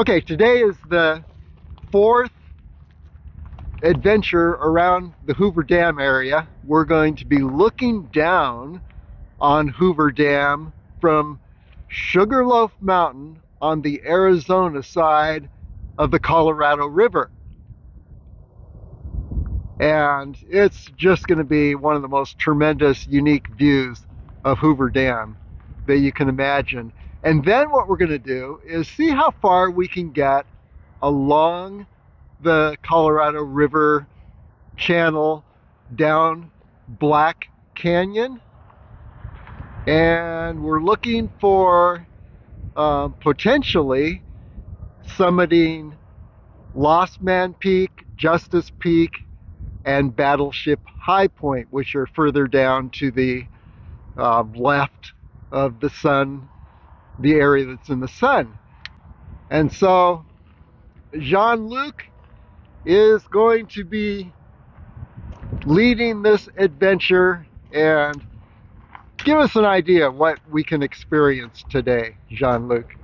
Okay, today is the fourth adventure around the Hoover Dam area. We're going to be looking down on Hoover Dam from Sugarloaf Mountain on the Arizona side of the Colorado River. And it's just going to be one of the most tremendous, unique views of Hoover Dam that you can imagine. And then what we're going to do is see how far we can get along the Colorado River channel down Black Canyon. And we're looking for potentially summiting Lost Man Peak, Justice Peak, and Battleship High Point, which are further down to the left of the sun, the area that's in the sun. And so Jean-Luc is going to be leading this adventure and give us an idea of what we can experience today, Jean-Luc.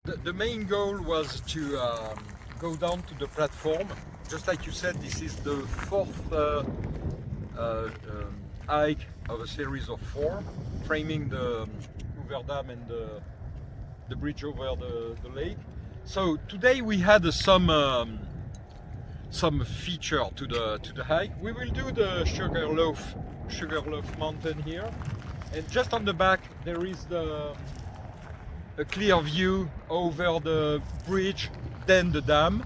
The main goal was to go down to the platform. Just like you said, this is the fourth hike of a series of 4, framing the Hoover Dam and the bridge over the lake. So today we had some feature to the hike. We will do the Sugarloaf Mountain here, and just on the back there is a clear view over the bridge, then the dam,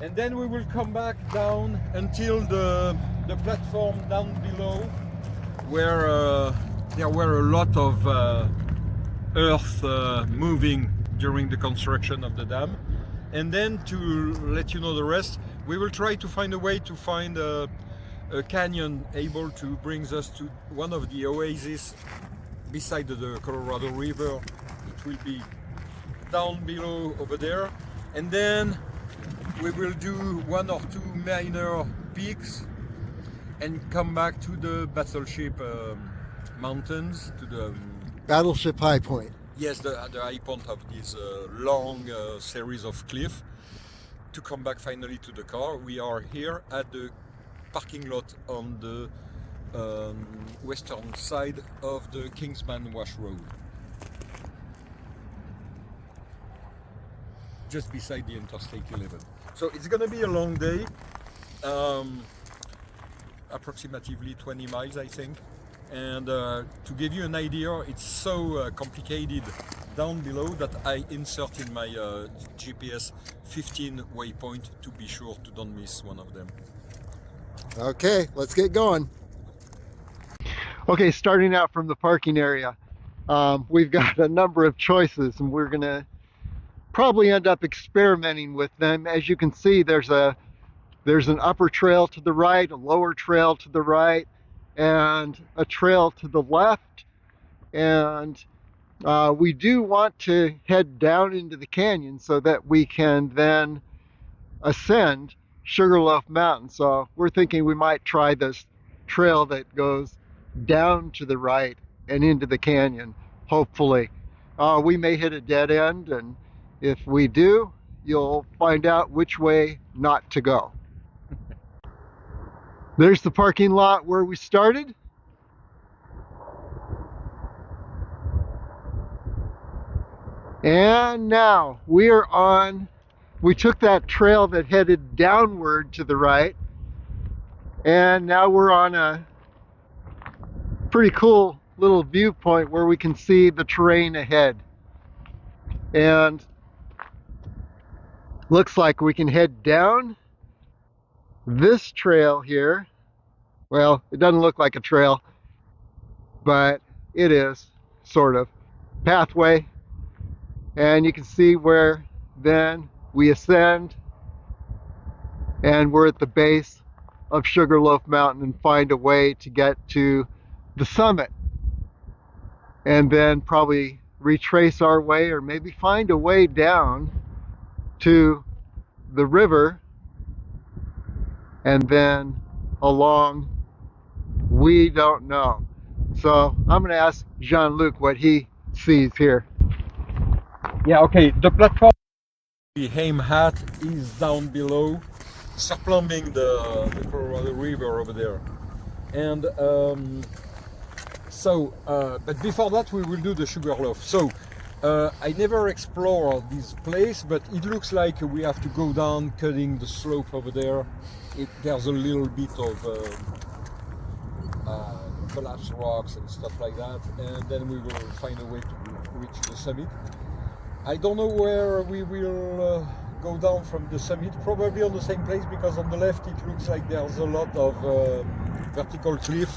and then we will come back down until the platform down below, where there were a lot of earth moving during the construction of the dam. And then, to let you know the rest, we will try to find a way to find a canyon able to bring us to one of the oases beside the Colorado River. It will be down below over there, and then we will do 1 or 2 minor peaks and come back to the Battleship Mountains, to the Battleship High Point. Yes, the high point of this long series of cliff, to come back finally to the car. We are here at the parking lot on the western side of the Kingman Wash Road, just beside the Interstate 11. So it's gonna be a long day, approximately 20 miles, I think. And to give you an idea, it's so complicated down below that I insert in my GPS 15 waypoint to be sure to don't miss one of them. Okay, let's get going. Okay, starting out from the parking area, we've got a number of choices, and we're gonna probably end up experimenting with them. As you can see, there's an upper trail to the right, a lower trail to the right, and a trail to the left. And we do want to head down into the canyon so that we can then ascend Sugarloaf Mountain. So we're thinking we might try this trail that goes down to the right and into the canyon, hopefully. We may hit a dead end, and if we do, you'll find out which way not to go. There's the parking lot where we started. And now we took that trail that headed downward to the right, and now we're on a pretty cool little viewpoint where we can see the terrain ahead. And looks like we can head down this trail here. Well, it doesn't look like a trail, but it is, sort of. Pathway. And you can see where then we ascend, and we're at the base of Sugarloaf Mountain and find a way to get to the summit. And then probably retrace our way, or maybe find a way down to the river, and then along, we don't know. So I'm going to ask Jean-Luc what he sees here. Yeah, okay. The platform we aim at is down below, surplumbing the Colorado River over there. And but before that, we will do the Sugarloaf. So, I never explored this place, but it looks like we have to go down, cutting the slope over there. There's a little bit of collapsed rocks and stuff like that, and then we will find a way to reach the summit. I don't know where we will go down from the summit, probably on the same place, because on the left it looks like there's a lot of vertical cliff,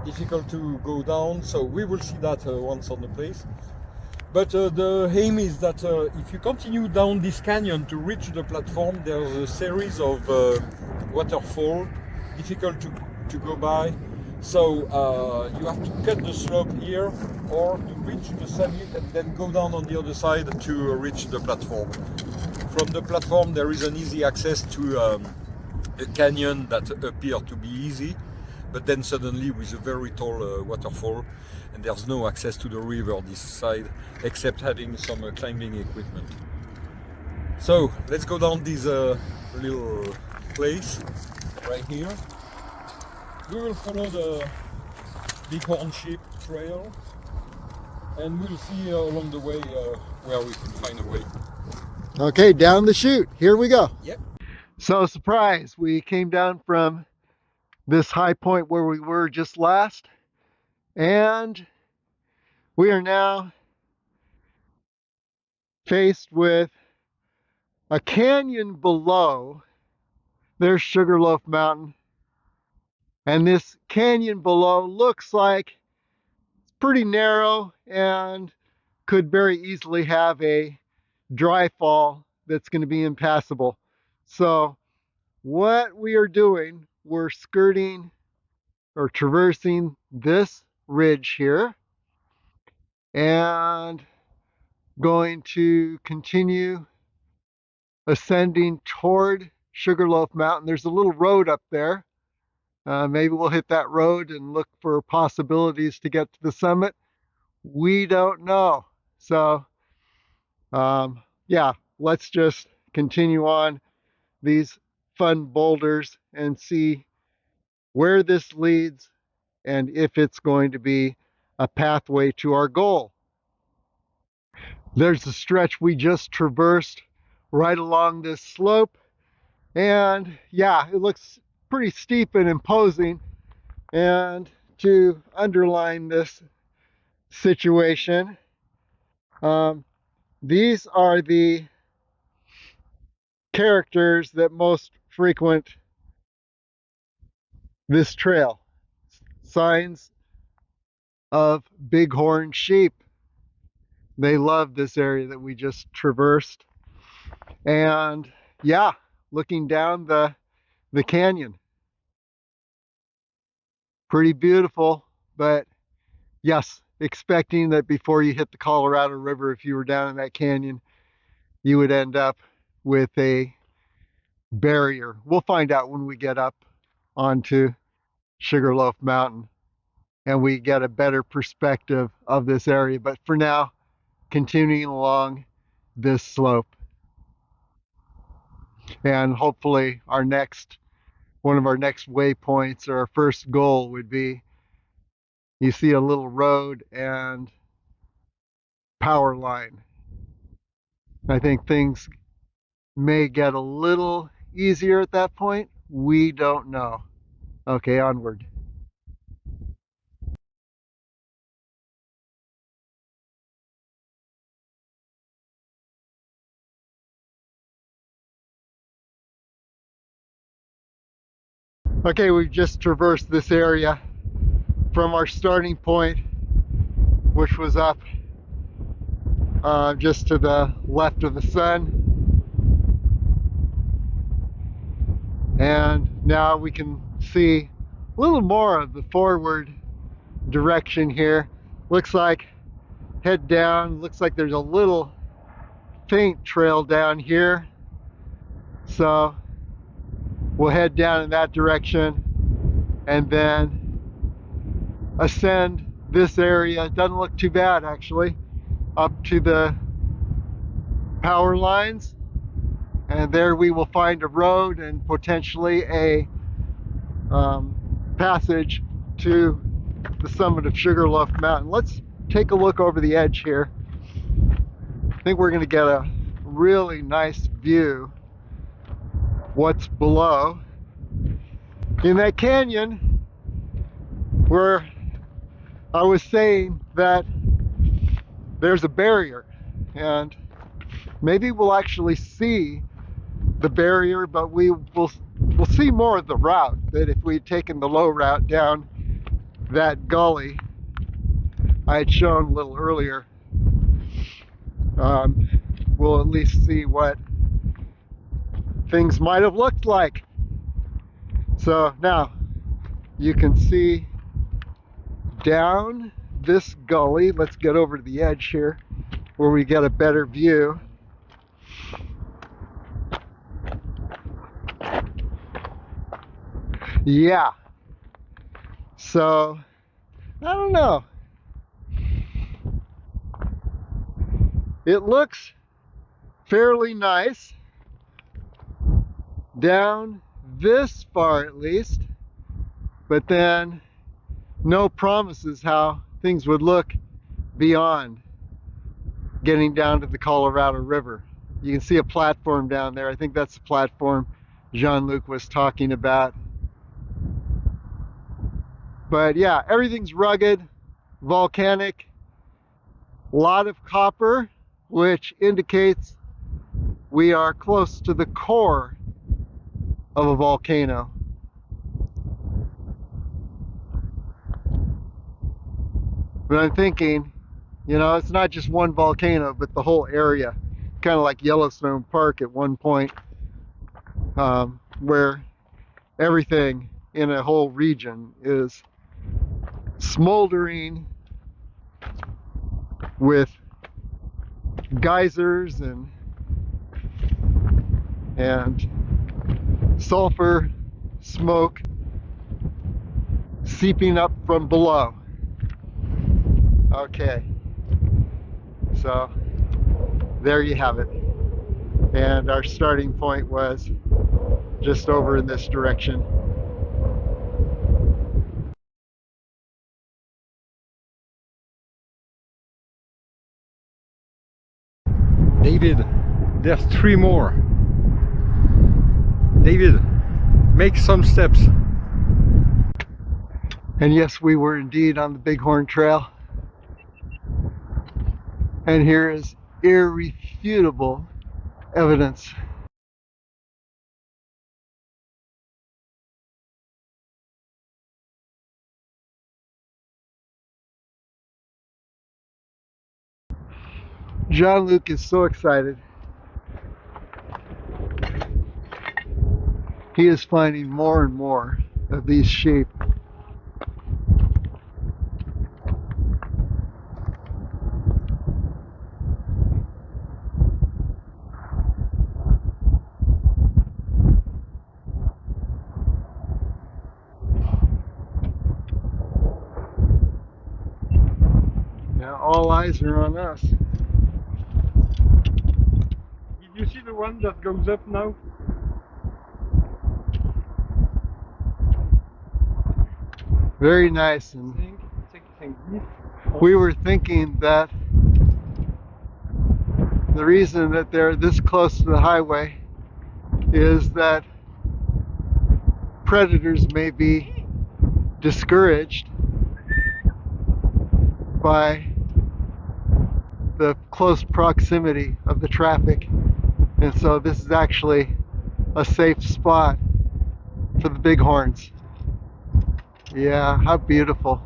difficult to go down, so we will see that once on the place. But the aim is that if you continue down this canyon to reach the platform, there's a series of waterfall, difficult to go by. So you have to cut the slope here or to reach the summit and then go down on the other side to reach the platform. From the platform there is an easy access to a canyon that appears to be easy, but then suddenly with a very tall waterfall, and there's no access to the river this side except having some climbing equipment. So let's go down this little place right here. We will follow the Bighorn Sheep Trail, and we'll see along the way where we can find a way. Okay, down the chute. Here we go. Yep. So, surprise, we came down from this high point where we were just last, and we are now faced with a canyon below. There's Sugarloaf Mountain, and this canyon below looks like it's pretty narrow and could very easily have a dry fall that's going to be impassable. So what we are doing, we're skirting or traversing this ridge here and going to continue ascending toward Sugarloaf Mountain. There's a little road up there. Maybe we'll hit that road and look for possibilities to get to the summit. We don't know. So yeah, let's just continue on these fun boulders and see where this leads and if it's going to be a pathway to our goal. There's the stretch we just traversed right along this slope, and yeah, it looks pretty steep and imposing. And to underline this situation, these are the characters that most frequent this trail. Signs of bighorn sheep. They love this area that we just traversed. And yeah, looking down the canyon. Pretty beautiful, but yes, expecting that before you hit the Colorado River, if you were down in that canyon, you would end up with a barrier. We'll find out when we get up onto Sugarloaf Mountain and we get a better perspective of this area. But for now, continuing along this slope. And hopefully one of our next waypoints or our first goal would be, you see a little road and power line. I think things may get a little easier at that point. We don't know. Okay, onward. Okay, we've just traversed this area from our starting point, which was up just to the left of the sun. And now we can see a little more of the forward direction here. Looks like head down, looks like there's a little faint trail down here. So we'll head down in that direction and then ascend this area. It doesn't look too bad actually, up to the power lines, and there we will find a road and potentially a passage to the summit of Sugarloaf Mountain. Let's take a look over the edge here. I think we're going to get a really nice view what's below. In that canyon where I was saying that there's a barrier, and maybe we'll actually see the barrier, but we'll see more of the route, that if we'd taken the low route down that gully I had shown a little earlier, we'll at least see what things might have looked like. So now you can see down this gully. Let's get over to the edge here where we get a better view. Yeah, so I don't know, it looks fairly nice down this far at least, but then no promises how things would look beyond getting down to the Colorado River. You can see a platform down there. I think that's the platform Jean-Luc was talking about. But yeah, everything's rugged, volcanic, a lot of copper, which indicates we are close to the core of a volcano. But I'm thinking, you know, it's not just one volcano, but the whole area, kind of like Yellowstone Park at one point, where everything in a whole region is smoldering with geysers and sulfur smoke seeping up from below. Okay, so there you have it. And our starting point was just over in this direction. David, there's 3 more. David, make some steps. And yes, we were indeed on the Bighorn Trail. And here is irrefutable evidence. Jean-Luc is so excited. He is finding more and more of these sheep. Now all eyes are on us. Did you see the one that goes up now? Very nice. And we were thinking that the reason that they're this close to the highway is that predators may be discouraged by the close proximity of the traffic, and so this is actually a safe spot for the bighorns. Yeah, how beautiful.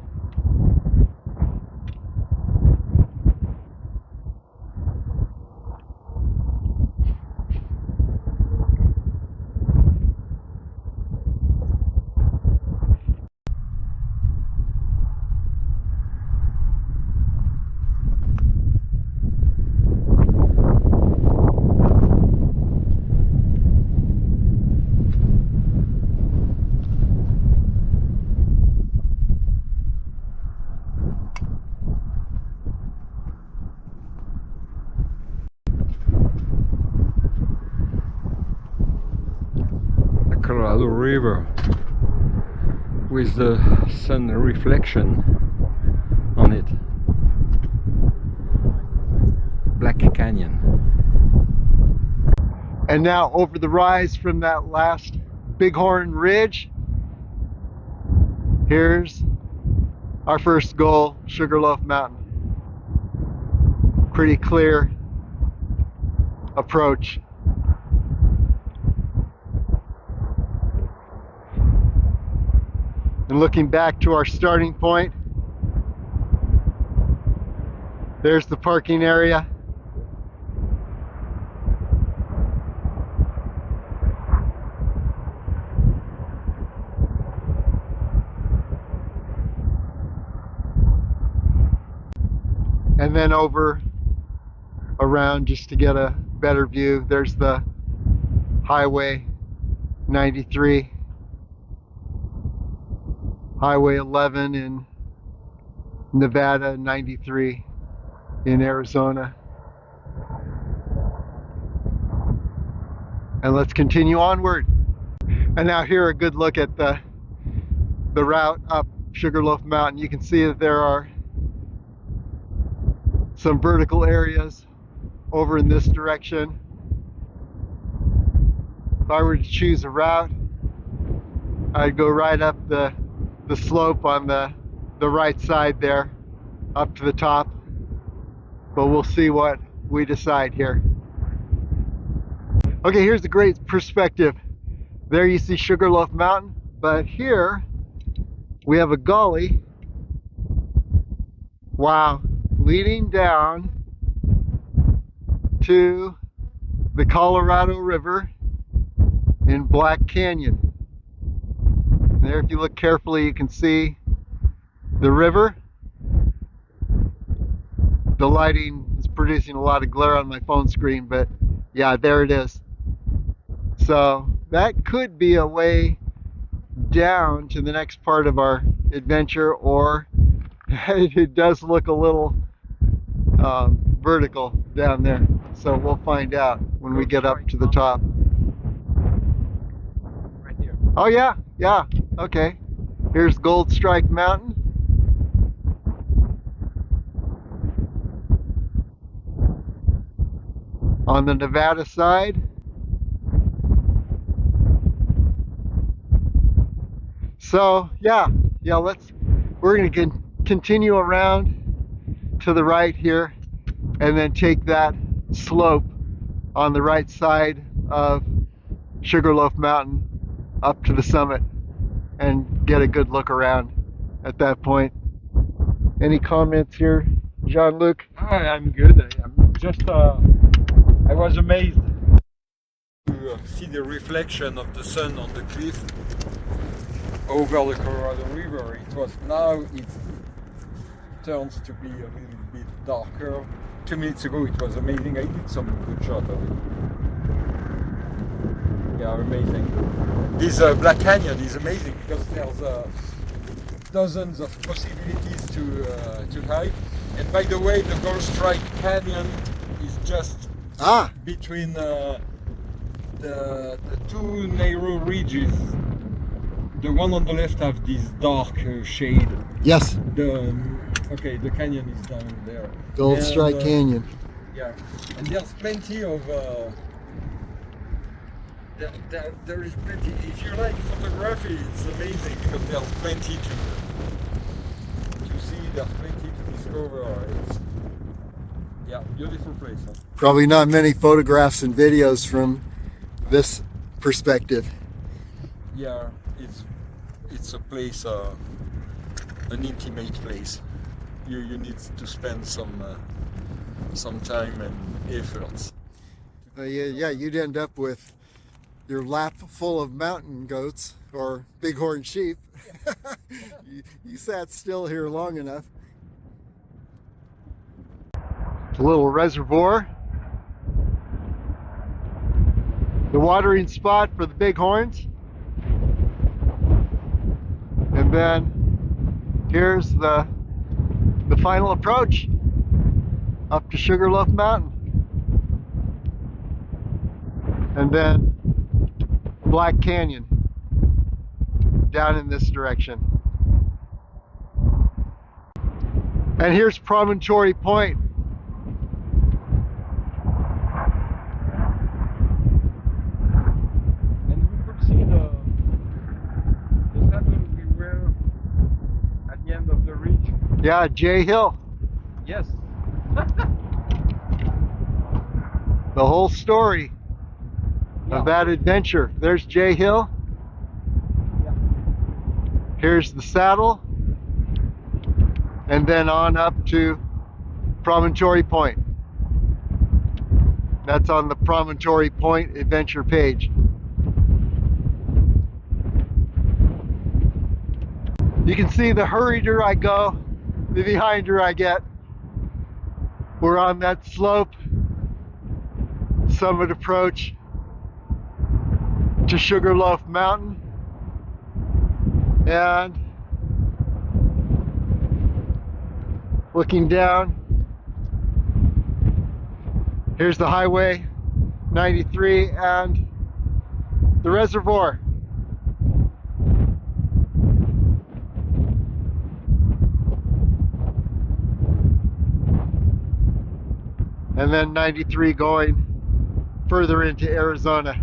Colorado River with the sun reflection on it. Black Canyon. And now over the rise from that last Bighorn Ridge, here's our first goal, Sugarloaf Mountain. Pretty clear approach. And looking back to our starting point, there's the parking area. And then over around just to get a better view, there's the Highway 93, Highway 11 in Nevada, 93 in Arizona. And let's continue onward. And now here a good look at the route up Sugarloaf Mountain. You can see that there are some vertical areas over in this direction. If I were to choose a route, I'd go right up the slope on the right side there, up to the top. But we'll see what we decide here. Okay, here's a great perspective. There you see Sugarloaf Mountain, but here we have a gully, wow, leading down to the Colorado River in Black Canyon. There, if you look carefully, you can see the river. The lighting is producing a lot of glare on my phone screen, but yeah, there it is. So that could be a way down to the next part of our adventure, or it does look a little vertical down there. So we'll find out when we get up to the top. Right here. Oh yeah, yeah, okay. Here's Gold Strike Mountain. On the Nevada side. So yeah, we're going to continue around to the right here and then take that slope on the right side of Sugarloaf Mountain up to the summit and get a good look around at that point. Any comments here, Jean-Luc? I'm good. I'm just, I was amazed To see the reflection of the sun on the cliff over the Colorado River. It turns to be a little bit darker. 2 minutes ago it was amazing. I did some good shot of it. Yeah, amazing. This Black Canyon is amazing because there's dozens of possibilities to hike. And by the way, the Gold Strike Canyon is just between the two narrow ridges. The one on the left have this dark shade. Yes. The canyon is down there. Gold Strike Canyon. Yeah, and there's plenty of. There is plenty. If you like photography, it's amazing because there's plenty to see. There's plenty to discover. It's beautiful place. Huh? Probably not many photographs and videos from this perspective. Yeah, it's a place, an intimate place. You need to spend some time and efforts. Yeah, you'd end up with your lap full of mountain goats or bighorn sheep. You sat still here long enough. A little reservoir. The watering spot for the bighorns. And then here's the final approach up to Sugarloaf Mountain. And then Black Canyon. down in this direction. And here's Promontory Point. And we could see the saddle we were at the end of the ridge. Yeah, Jay Hill. Yes. The whole story of that adventure. There's Jay Hill. Yeah. Here's the saddle. And then on up to Promontory Point. That's on the Promontory Point adventure page. You can see the hurrieder I go, the behinder I get. We're on that slope, summit approach to Sugarloaf Mountain. And looking down, here's the Highway 93 and the reservoir. And then 93 going further into Arizona.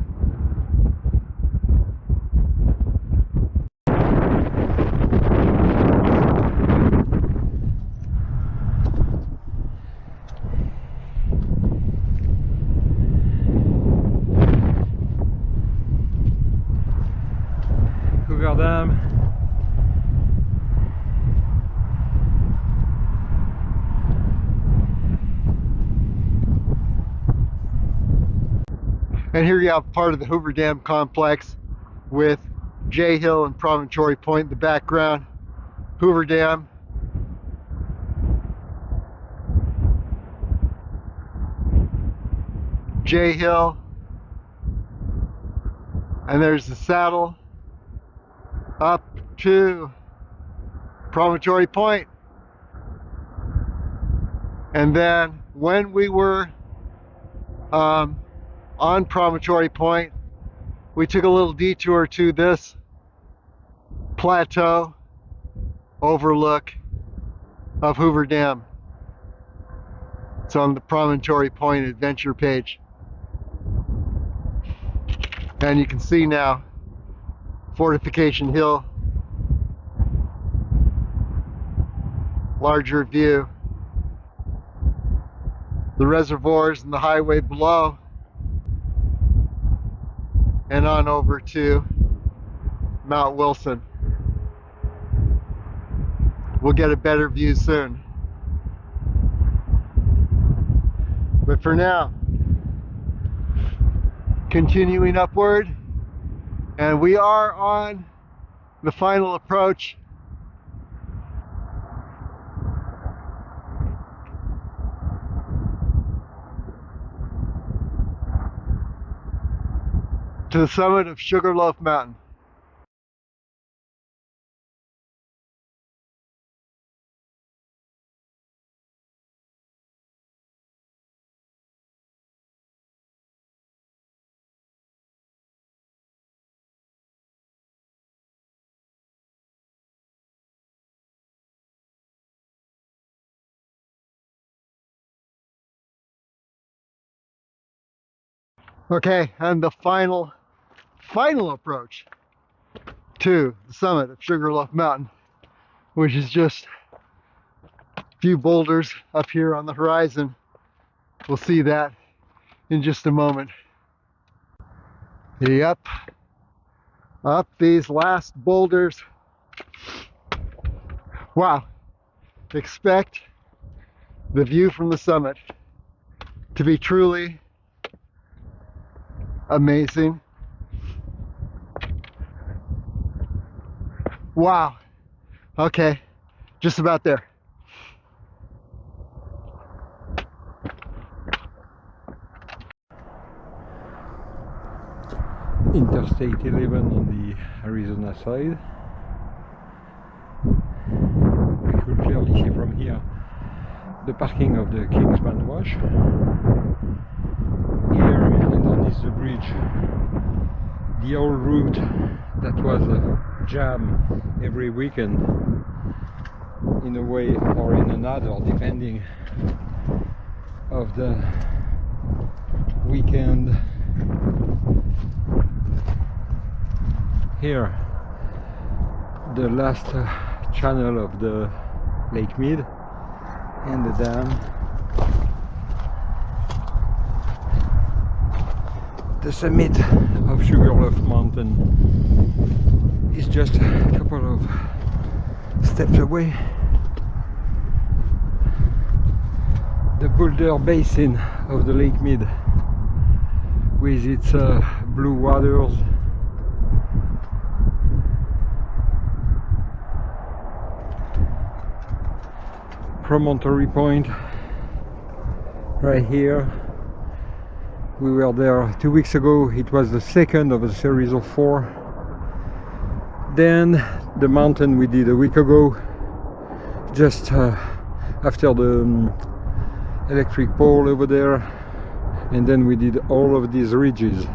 Hoover Dam. And here you have part of the Hoover Dam complex with Jay Hill and Promontory Point in the background. Hoover Dam. Jay Hill. And there's the saddle up to Promontory Point. And then when we were on Promontory Point, we took a little detour to this plateau overlook of Hoover Dam. It's on the Promontory Point adventure page. And you can see now Fortification Hill, larger view, the reservoirs and the highway below, and on over to Mount Wilson. We'll get a better view soon. But for now, continuing upward, and we are on the final approach to the summit of Sugarloaf Mountain. Okay, and the final approach to the summit of Sugarloaf Mountain, which is just a few boulders up here on the horizon. We'll see that in just a moment. Yep, up these last boulders. Wow, expect the view from the summit to be truly amazing. Wow. Okay, just about there. Interstate 11 on the Arizona side. We could clearly see from here the parking of the Kingman Wash. Here underneath the bridge, the old route that was a jam every weekend in a way or in another, depending of the weekend. Here, the last channel of the Lake Mead and the dam. The summit of Sugarloaf Mountain is just a couple of steps away. The boulder basin of the Lake Mead with its blue waters. Promontory Point right here. We were there 2 weeks ago. It was the second of a series of 4. Then the mountain we did a week ago, just after the electric pole over there, and then we did all of these ridges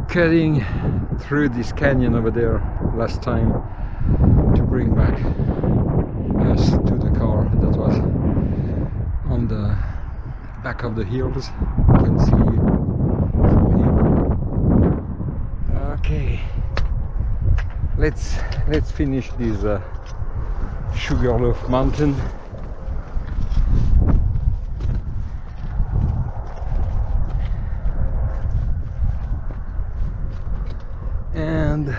cutting through this canyon over there last time to bring back us to the car that was on the back of the hills. You can see from here. Okay, let's finish this Sugarloaf Mountain. And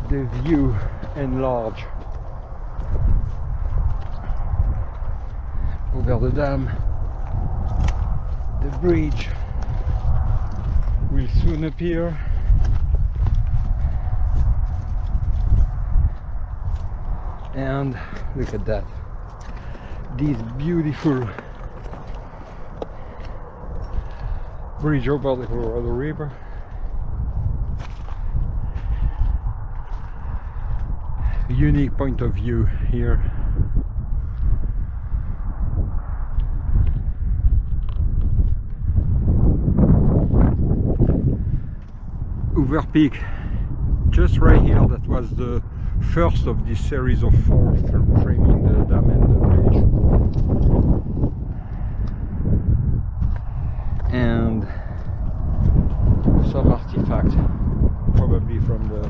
the view enlarge over the dam. The bridge will soon appear. And look at that, this beautiful bridge over the Colorado River. Unique point of view here. Hoover Peak, just right here. That was the first of this series of 4 framing the dam and the bridge. And some artifact, probably from the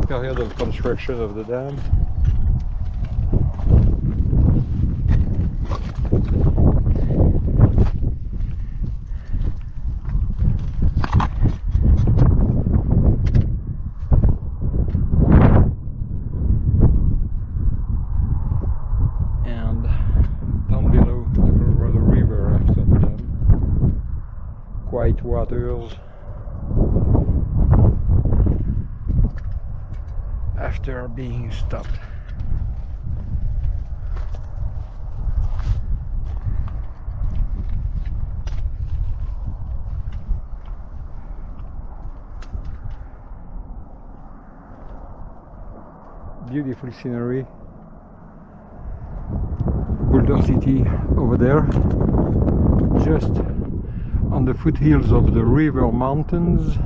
period of construction of the dam. And down below, the Colorado River after the dam. White waters. After being stopped. Beautiful scenery. Boulder City over there, just on the foothills of the River Mountains.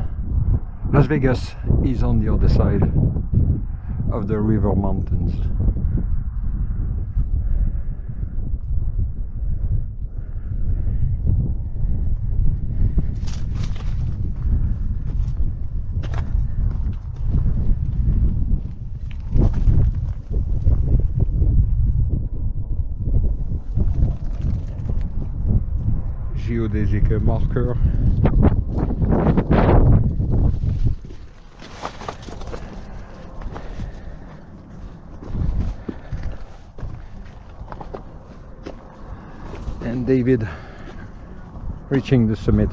Las Vegas is on the other side of the River Mountains. Geodesic marker. And David reaching the summit.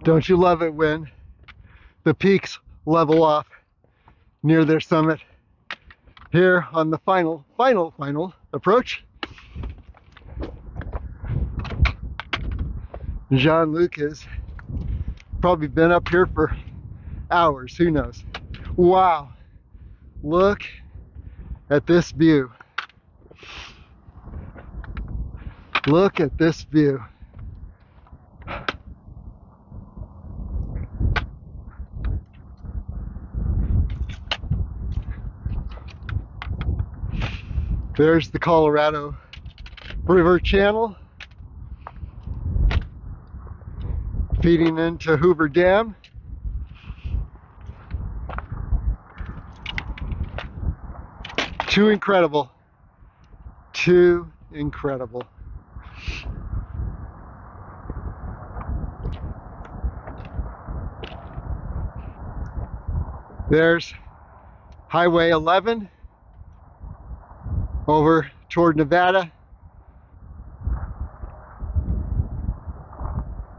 Don't you love it when the peaks level off near their summit? Here on the final approach, Jean-Luc is Probably been up here for hours, who knows. Wow, look at this view. Look at this view. There's the Colorado River channel feeding into Hoover Dam. Too incredible. Too incredible. There's Highway 11 over toward Nevada.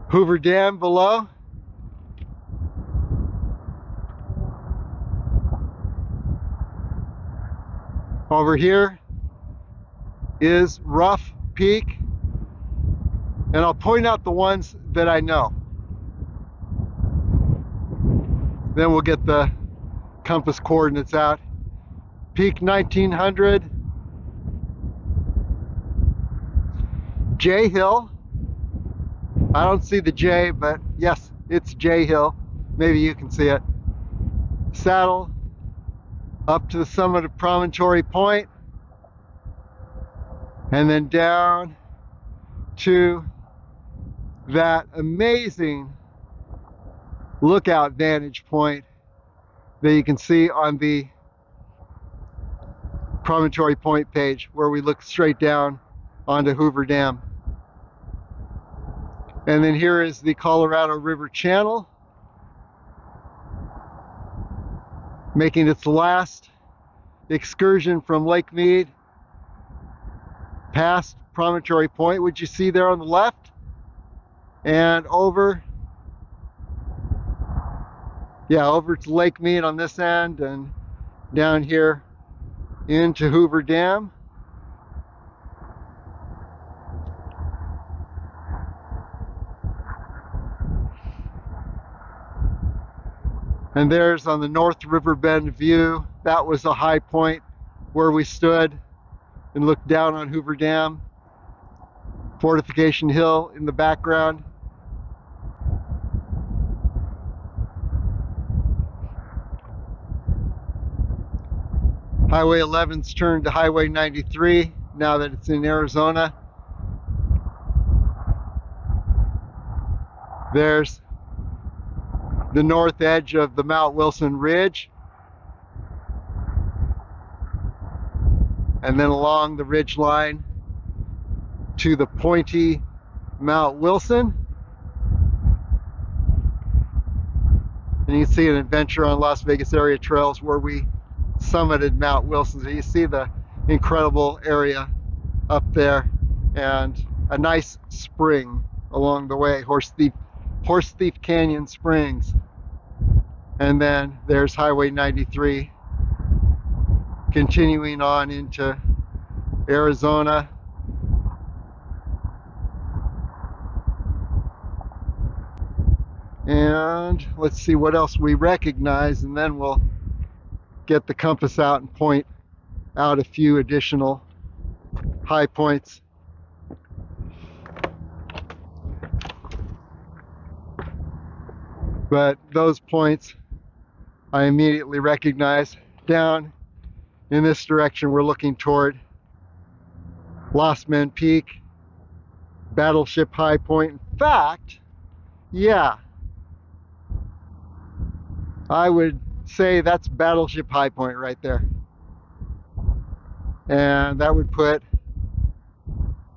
Hoover Dam below. Over here is Rough Peak, and I'll point out the ones that I know. Then we'll get the compass coordinates out. Peak 1900, J Hill. I don't see the J, but yes, it's J Hill. Maybe you can see it. Saddle up to the summit of Promontory Point, and then down to that amazing lookout vantage point that you can see on the Promontory Point page, where we look straight down onto Hoover Dam. And then here is the Colorado River channel, making its last excursion from Lake Mead past Promontory Point, which you see there on the left, and over to Lake Mead on this end, and down here into Hoover Dam. And there's on the North River Bend view, that was a high point where we stood and looked down on Hoover Dam. Fortification Hill in the background. Highway 11's turned to Highway 93 now that it's in Arizona. There's the north edge of the Mount Wilson Ridge. And then along the ridge line to the pointy Mount Wilson. And you can see an adventure on Las Vegas area trails where we summited Mount Wilson. So you see the incredible area up there, and a nice spring along the way, Horse Thief Canyon Springs. And then there's Highway 93 continuing on into Arizona. And let's see what else we recognize, and then we'll get the compass out and point out a few additional high points. But those points I immediately recognize. Down in this direction, we're looking toward Lost Men Peak, Battleship High Point. In fact, yeah, I would say that's Battleship High Point right there. And that would put,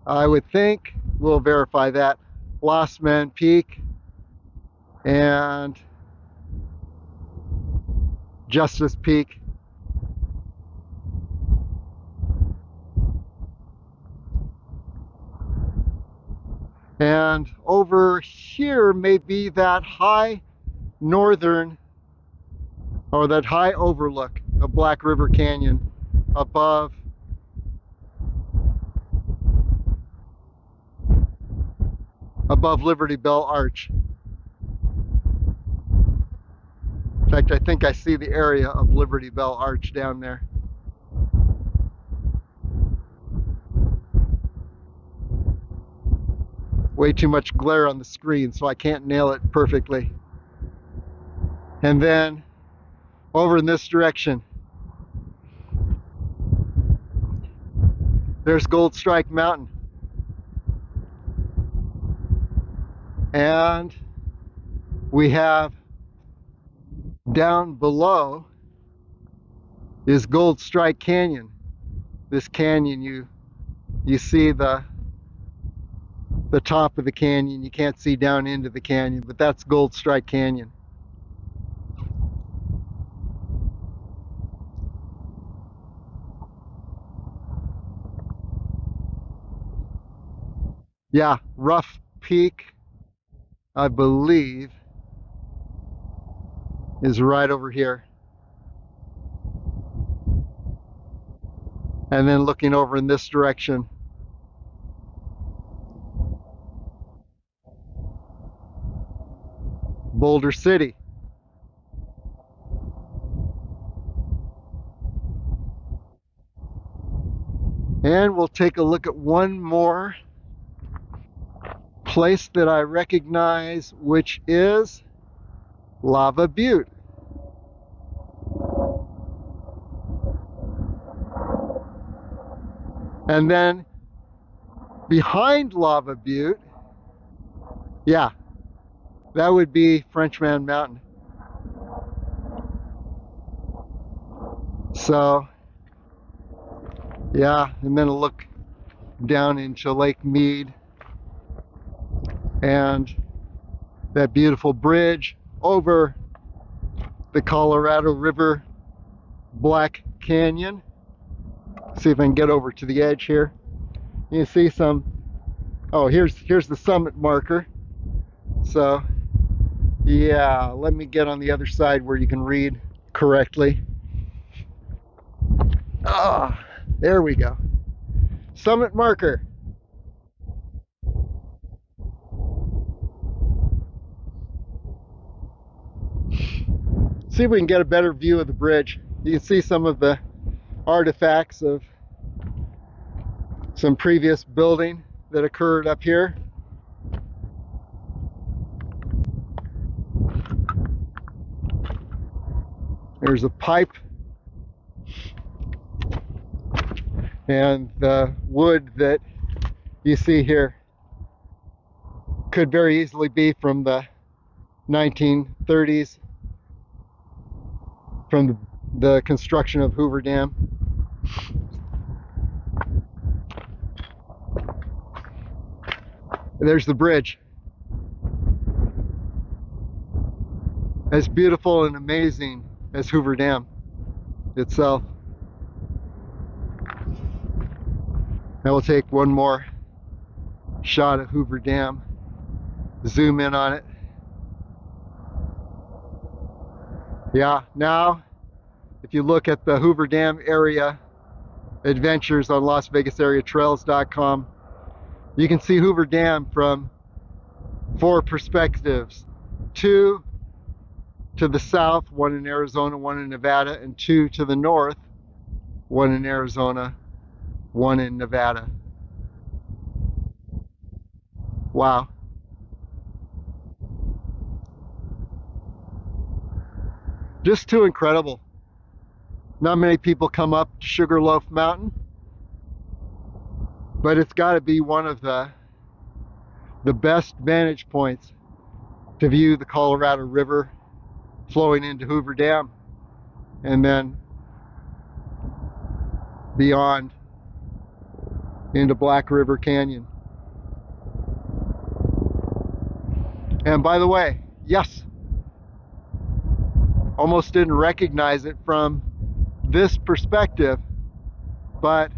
I would think, we'll verify that, Lost Men Peak and Justice Peak. And over here may be that high northern, or that high overlook of Black River Canyon above Liberty Bell Arch. In fact, I think I see the area of Liberty Bell Arch down there. Way too much glare on the screen, so I can't nail it perfectly. And then over in this direction, there's Gold Strike Mountain. And we have down below is Gold Strike Canyon. This canyon, you see the top of the canyon. You can't see down into the canyon, but that's Gold Strike Canyon. Yeah, Rough Peak, I believe, is right over here. And then looking over in this direction, Boulder City. And we'll take a look at one more place that I recognize, which is Lava Butte. And then behind Lava Butte, yeah, that would be Frenchman Mountain. So, yeah, and then a look down into Lake Mead and that beautiful bridge over the Colorado River Black Canyon. See if I can get over to the edge here. You see some, oh, here's the summit marker. So, yeah, let me get on the other side where you can read correctly. Ah, there we go. Summit marker. See if we can get a better view of the bridge. You can see some of the artifacts of some previous building that occurred up here. There's a pipe, and the wood that you see here could very easily be from the 1930s, from the construction of Hoover Dam. There's the bridge. As beautiful and amazing as Hoover Dam itself. Now we'll take one more shot of Hoover Dam, zoom in on it. Yeah, now if you look at the Hoover Dam area adventures on LasVegasAreaTrails.com, you can see Hoover Dam from 4 perspectives. 2 to the south, 1 in Arizona, 1 in Nevada, and 2 to the north, 1 in Arizona, 1 in Nevada. Wow. Just too incredible. Not many people come up to Sugarloaf Mountain, but it's got to be one of the best vantage points to view the Colorado River flowing into Hoover Dam, and then beyond into Black River Canyon. And by the way, yes, almost didn't recognize it from this perspective, but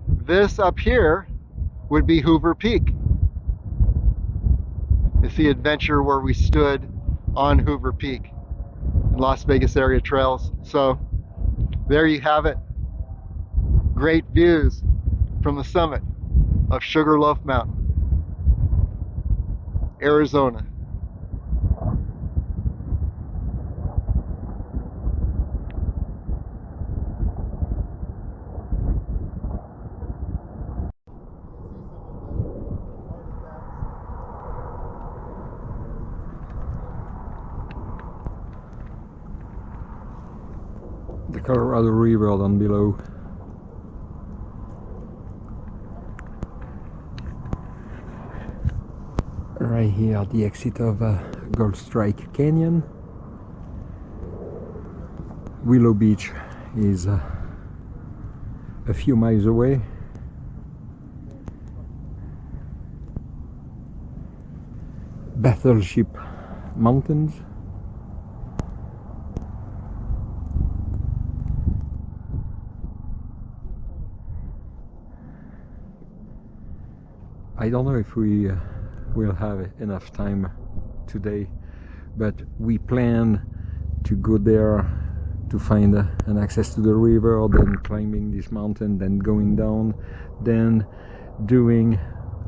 this up here would be Hoover Peak. It's the adventure where we stood on Hoover Peak in Las Vegas Area Trails. So there you have it. Great views from the summit of Sugarloaf Mountain, Arizona. Colorado River down below. Right here at the exit of Gold Strike Canyon. Willow Beach is a few miles away. Battleship Mountains. I don't know if we will have enough time today, but we plan to go there to find an access to the river, then climbing this mountain, then going down, then doing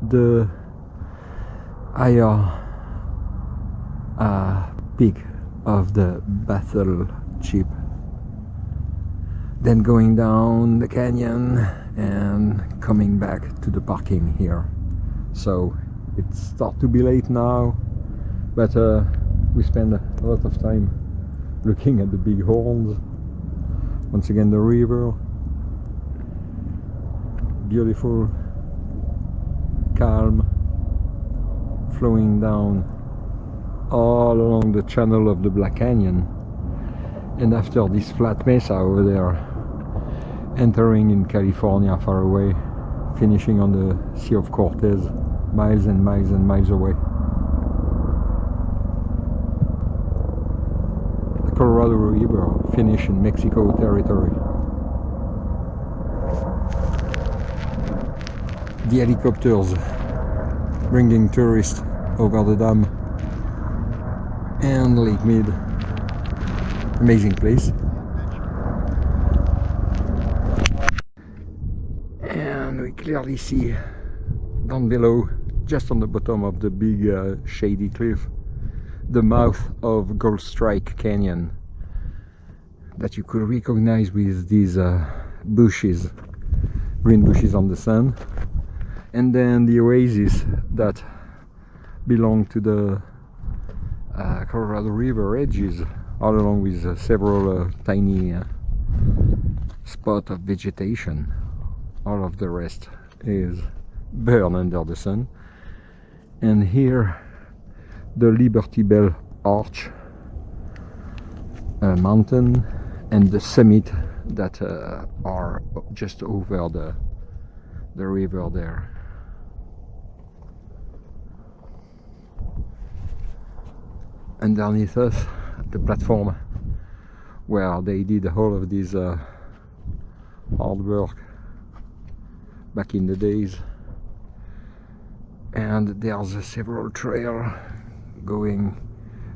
the higher peak of the battleship, then going down the canyon and coming back to the parking here. So it starts to be late now, but we spend a lot of time looking at the big horns. Once again, the river, beautiful, calm, flowing down all along the channel of the Black Canyon, and after this flat mesa over there, entering in California far away, finishing on the Sea of Cortez, miles and miles and miles away. The Colorado River finish in Mexico territory. The helicopters bringing tourists over the dam and Lake Mead. Amazing place. And we clearly see down below, just on the bottom of the big shady cliff, the mouth of Gold Strike Canyon that you could recognize with these bushes, green bushes on the sun, and then the oasis that belong to the Colorado River edges, all along with several tiny spots of vegetation. All of the rest is burned under the sun. And here the Liberty Bell Arch mountain and the summit that are just over the river there. Underneath us, the platform where they did all of this hard work back in the days, and there's several trails going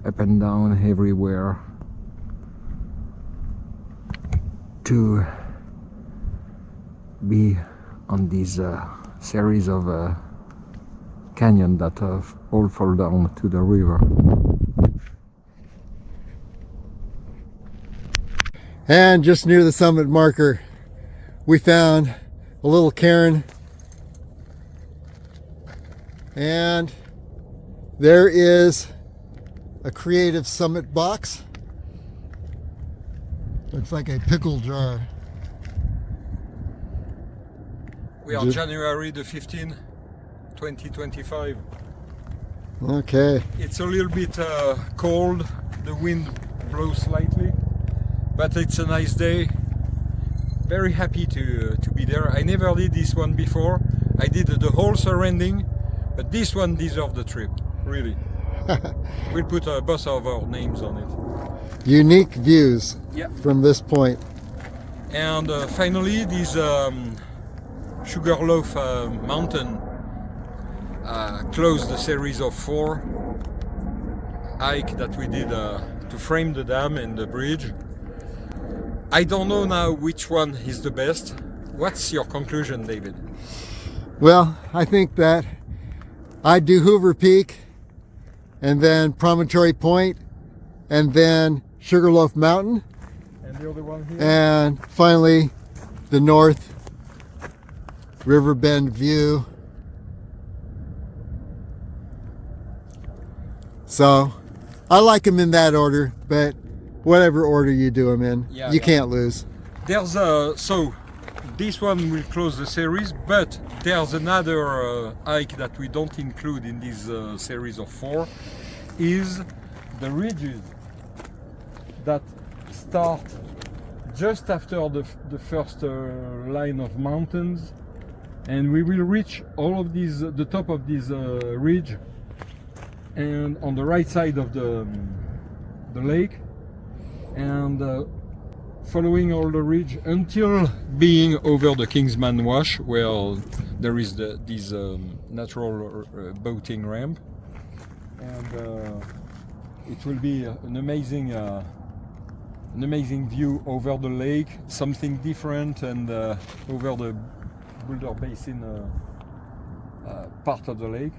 up and down everywhere to be on this series of canyon that all fall down to the river. And just near the summit marker, we found a little cairn, and there is a creative summit box. Looks like a pickle jar. We are January the 15th, 2025. Okay. It's a little bit cold, the wind blows slightly, but it's a nice day. Very happy to be there. I never did this one before. I did the whole surrounding, but this one deserved the trip, really. We'll put both of our names on it. Unique views, yeah, from this point. And finally, this Sugarloaf Mountain closed the series of 4 hikes that we did to frame the dam and the bridge. I don't know now which one is the best. What's your conclusion, David? Well, I think that I'd do Hoover Peak, and then Promontory Point, and then Sugarloaf Mountain, And the other one here? and finally the North Riverbend View. So I like them in that order, but whatever order you do them in, you can't lose. there's a so this one will close the series, but there's another hike that we don't include in this series of 4, is the ridges that start just after the first line of mountains, and we will reach all of these, the top of this ridge, and on the right side of the lake, and following all the ridge until being over the Kingman Wash, where there is this natural boating ramp, and it will be an amazing view over the lake, something different, and over the Boulder Basin part of the lake.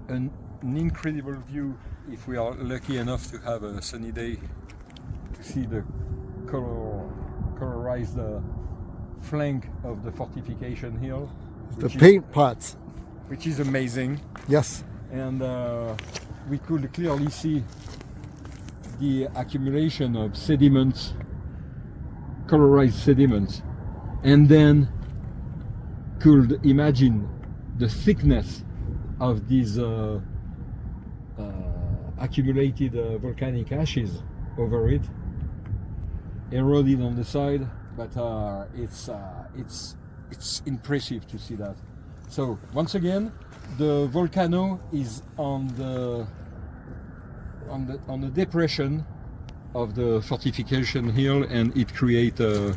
An incredible view if we are lucky enough to have a sunny day to see the colorized flank of the fortification hill. The paint pots. Which is amazing. Yes. And we could clearly see the accumulation of sediments, colorized sediments, and then could imagine the thickness of these accumulated volcanic ashes over it, eroded on the side, but it's impressive to see that. So once again, the volcano is on the depression of the fortification hill, and it creates a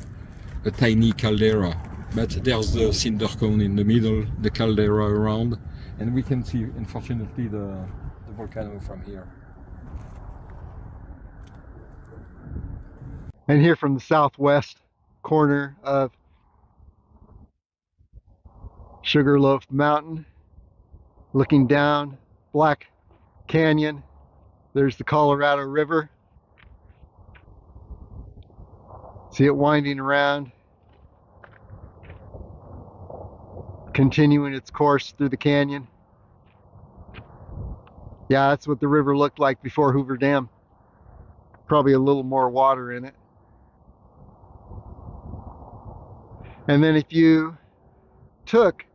tiny caldera. But there's the cinder cone in the middle, the caldera around, and we can see, unfortunately, the volcano from here. And here from the southwest corner of Sugarloaf Mountain, looking down Black Canyon, there's the Colorado River. See it winding around, continuing its course through the canyon. Yeah, that's what the river looked like before Hoover Dam. Probably a little more water in it. And then if you took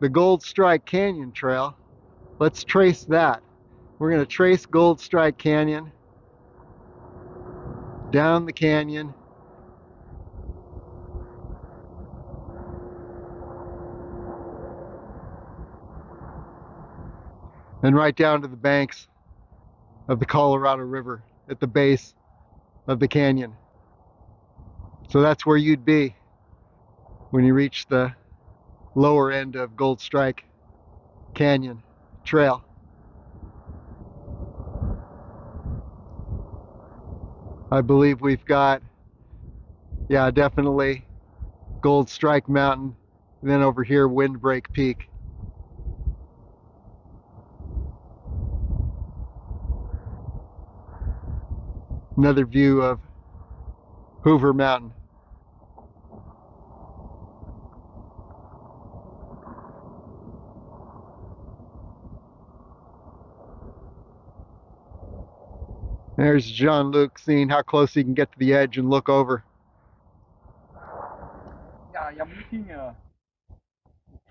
the Gold Strike Canyon Trail, let's trace that. We're going to trace Gold Strike Canyon down the canyon, and right down to the banks of the Colorado River at the base of the canyon. So that's where you'd be when you reach the lower end of Gold Strike Canyon Trail. I believe we've got, yeah, definitely Gold Strike Mountain, and then over here Windbreak Peak. Another view of Hoover Mountain. There's Jean-Luc seeing how close he can get to the edge and look over. Yeah, I'm looking to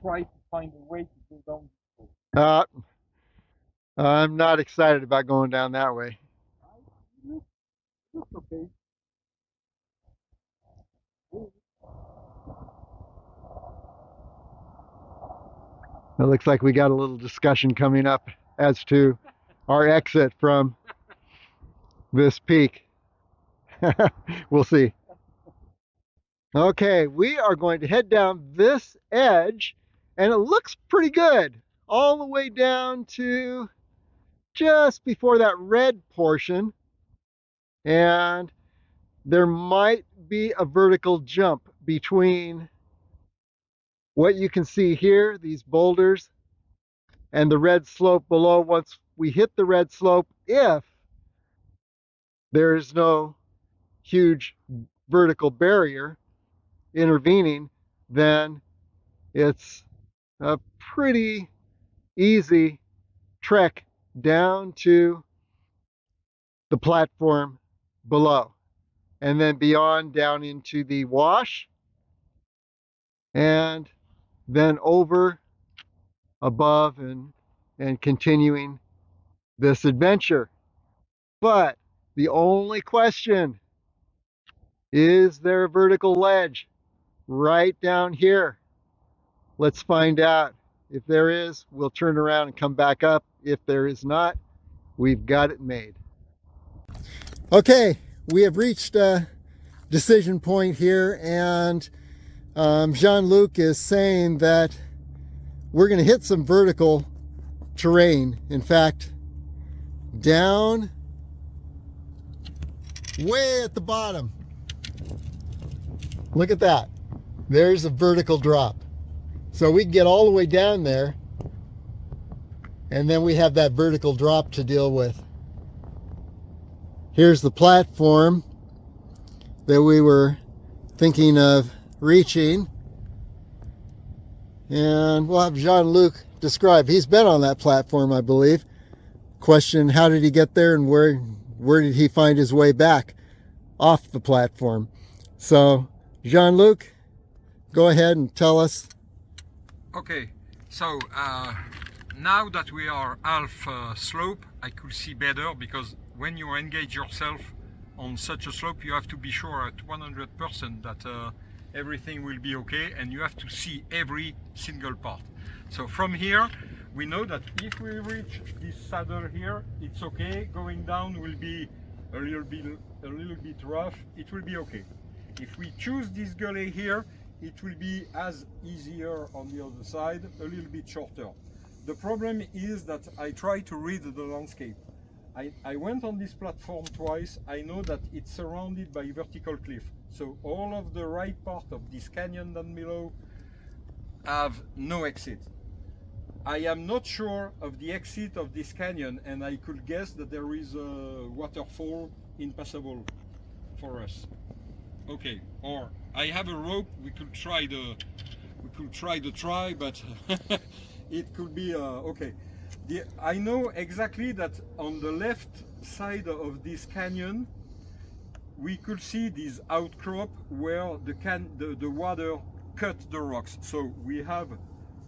try to find a way to go down. I'm not excited about going down that way. Okay. It looks like we got a little discussion coming up as to our exit from this peak. We'll see. Okay, we are going to head down this edge, and it looks pretty good all the way down to just before that red portion, and there might be a vertical jump between what you can see here, these boulders, and the red slope below. Once we hit the red slope, if there is no huge vertical barrier intervening, then it's a pretty easy trek down to the platform below. and then beyond down into the wash, and then over, above, and continuing this adventure. But the only question, is there a vertical ledge right down here? Let's find out. If there is, we'll turn around and come back up. If there is not, we've got it made. Okay, we have reached a decision point here, and Jean-Luc is saying that we're going to hit some vertical terrain. In fact, down way at the bottom, look at that. There's a vertical drop. So we can get all the way down there, and then we have that vertical drop to deal with. Here's the platform that we were thinking of reaching, and we'll have Jean-Luc describe. He's been on that platform, I believe. Question, how did he get there, and where did he find his way back off the platform? So Jean-Luc, go ahead and tell us. Okay, so now that we are half slope, I could see better, because when you engage yourself on such a slope, you have to be sure at 100% that everything will be okay, and you have to see every single part. So from here, we know that if we reach this saddle here, it's okay. Going down will be a little bit rough. It will be okay. If we choose this gully here, it will be as easier on the other side, a little bit shorter. The problem is that I try to read the landscape. I went on this platform twice. I know that it's surrounded by vertical cliff. So all of the right part of this canyon down below have no exit. I am not sure of the exit of this canyon, and I could guess that there is a waterfall impassable for us. Okay, or I have a rope. We could try the try, but it could be okay. I know exactly that on the left side of this canyon, we could see this outcrop where the water cut the rocks. So we have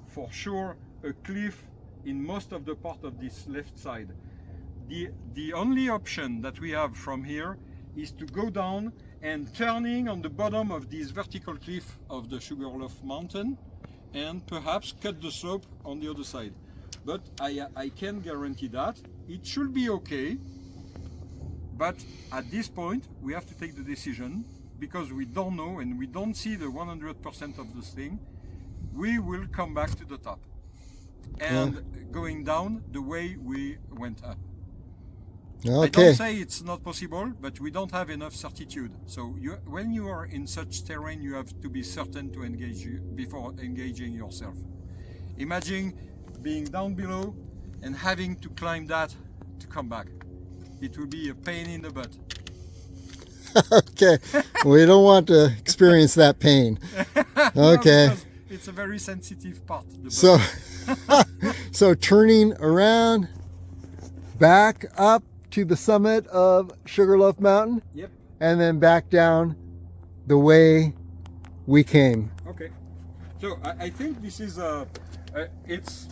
for sure a cliff in most of the part of this left side. The only option that we have from here is to go down and turning on the bottom of this vertical cliff of the Sugarloaf Mountain, and perhaps cut the slope on the other side. But I can't guarantee that. It should be okay, but at this point we have to take the decision, because we don't know and we don't see the 100% of this thing. We will come back to the top and going down the way we went up. Okay. I don't say it's not possible, but we don't have enough certitude. So when you are in such terrain, you have to be certain to engage before engaging yourself. Imagine being down below and having to climb that to come back. It will be a pain in the butt. Okay, we don't want to experience that pain. Okay. No, it's a very sensitive part. So, so turning around, back up to the summit of Sugarloaf Mountain. Yep. And then back down the way we came. Okay. So I think this is it's.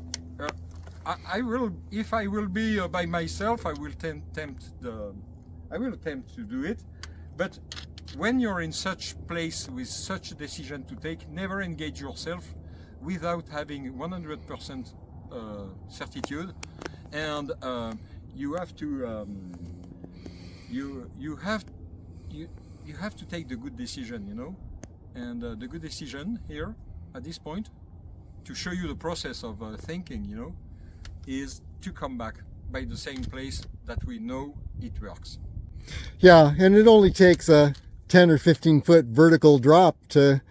I will, if I will be by myself, I will attempt to do it. But when you're in such place with such a decision to take, never engage yourself without having 100% certitude, and you have to you have to take the good decision, you know. And the good decision here at this point, to show you the process of thinking, you know, is to come back by the same place that we know it works. Yeah, and it only takes a 10 or 15 foot vertical drop to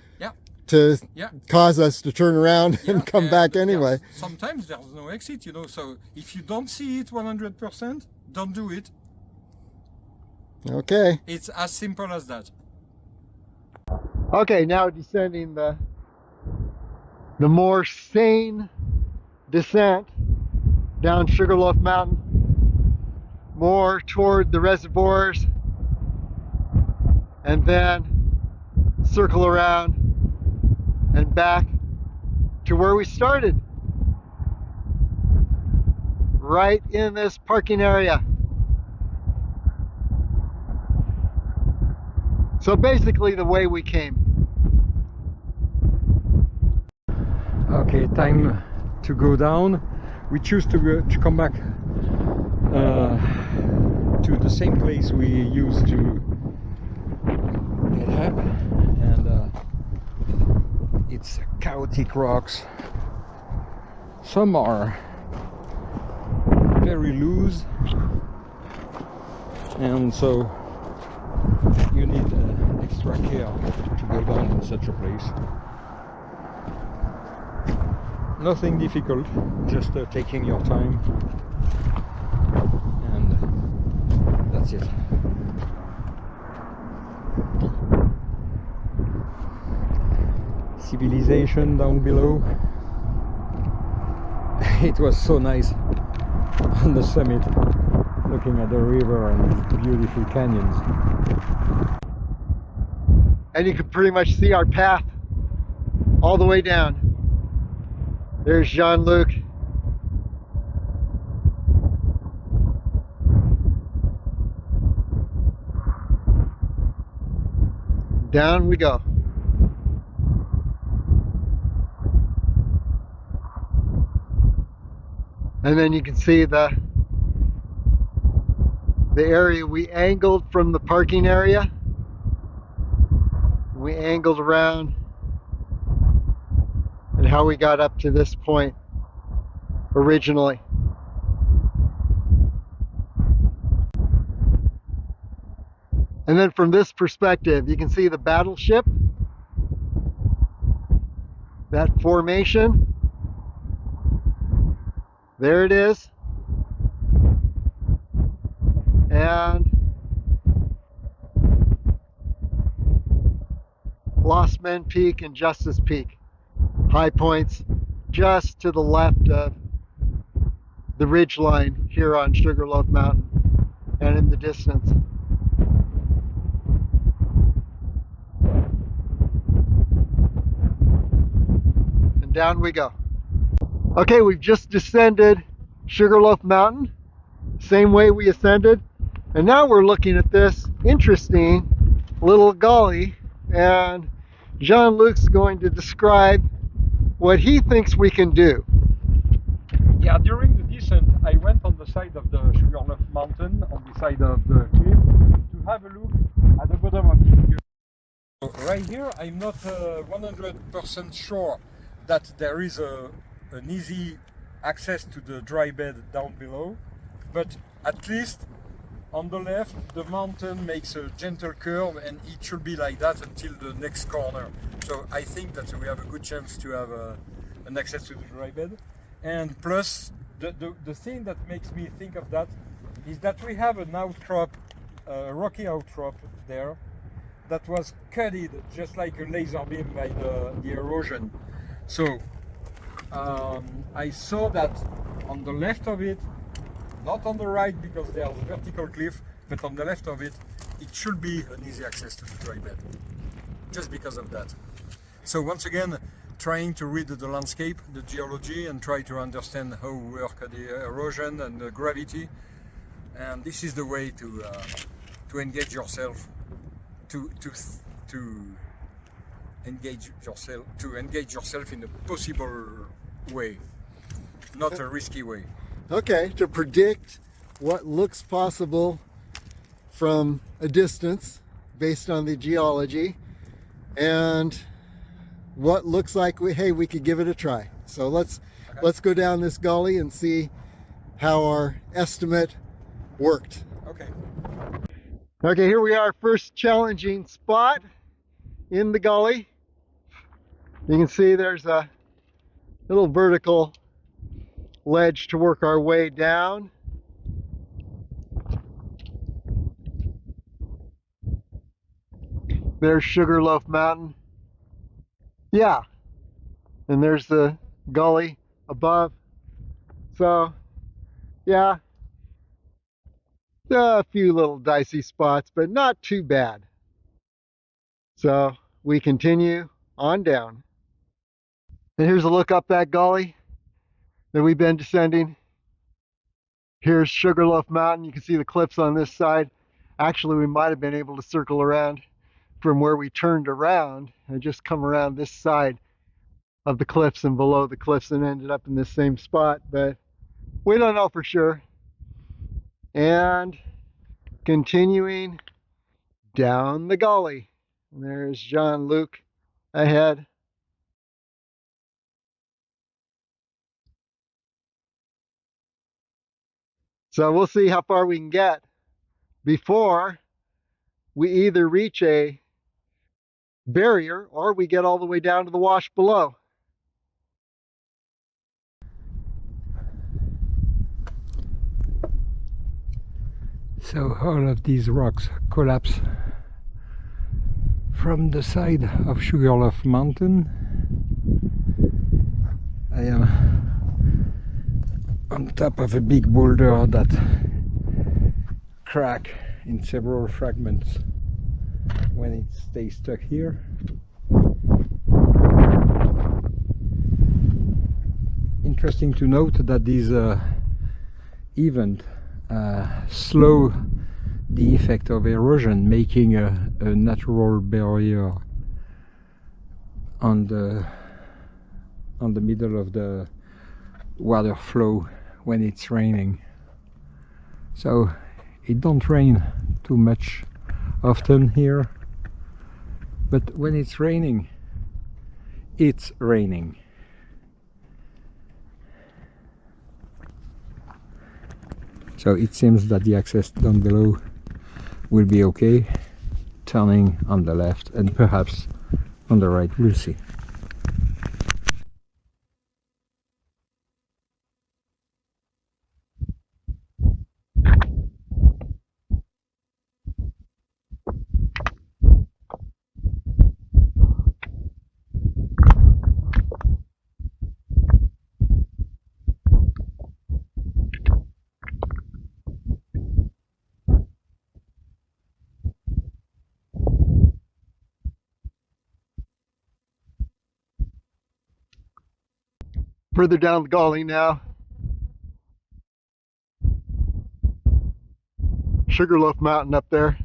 cause us to turn around and come back anyway. Sometimes there's no exit, you know, so if you don't see it 100%, don't do it. Okay. It's as simple as that. Okay, now descending the more sane descent down Sugarloaf Mountain, more toward the reservoirs and then circle around and back to where we started, right in this parking area. So basically the way we came. Okay, time to go down. We choose to come back to the same place we used to get up, and it's chaotic rocks. Some are very loose, and so you need extra care to go down in such a place. Nothing difficult, just taking your time, and that's it. Civilization down below. It was so nice on the summit, looking at the river and these beautiful canyons. And you can pretty much see our path all the way down. There's Jean-Luc. Down we go. And then you can see the area we angled from the parking area. We angled around, and how we got up to this point originally. And then from this perspective, you can see the battleship, that formation. There it is. And Lost Men Peak and Justice Peak, high points just to the left of the ridge line here on Sugarloaf Mountain and in the distance. And down we go. Okay, we've just descended Sugarloaf Mountain, same way we ascended, and now we're looking at this interesting little gully, and Jean-Luc's going to describe what he thinks we can do. Yeah, during the descent, I went on the side of the Sugarloaf Mountain, on the side of the cliff, to have a look at the bottom of the hill. So right here, I'm not 100% sure that there is an easy access to the dry bed down below, but at least on the left, the mountain makes a gentle curve, and it should be like that until the next corner. So I think that we have a good chance to have an access to the dry bed. And plus, the thing that makes me think of that is that we have an outcrop, a rocky outcrop there, that was cutted just like a laser beam by the erosion. So I saw that on the left of it, not on the right because there's a vertical cliff, but on the left of it, it should be an easy access to the dry bed, just because of that. So once again, trying to read the landscape, the geology, and try to understand how we work the erosion and the gravity. And this is the way to engage yourself, to engage yourself in a possible way, not a risky way. Okay, to predict what looks possible from a distance based on the geology, and what looks like we could give it a try. So let's go down this gully and see how our estimate worked. Okay. Okay, here we are, first challenging spot in the gully. You can see there's a little vertical ledge to work our way down. There's Sugarloaf Mountain. Yeah, and there's the gully above. So, yeah, a few little dicey spots, but not too bad. So we continue on down. And here's a look up that gully that we've been descending. Here's Sugarloaf Mountain. You can see the cliffs on this side. Actually, we might have been able to circle around from where we turned around and just come around this side of the cliffs and below the cliffs and ended up in this same spot, but we don't know for sure. And continuing down the gully. And there's Jean-Luc ahead. So we'll see how far we can get before we either reach a barrier or we get all the way down to the wash below. So all of these rocks collapse from the side of Sugarloaf Mountain. I am on top of a big boulder that crack in several fragments when it stays stuck here. Interesting to note that these events slow the effect of erosion, making a natural barrier on the middle of the water flow when it's raining. So it don't rain too much often here, but when it's raining, it's raining. So it seems that the access down below will be okay, turning on the left and perhaps on the right, we'll see. Further down the gully now. Sugarloaf Mountain up there.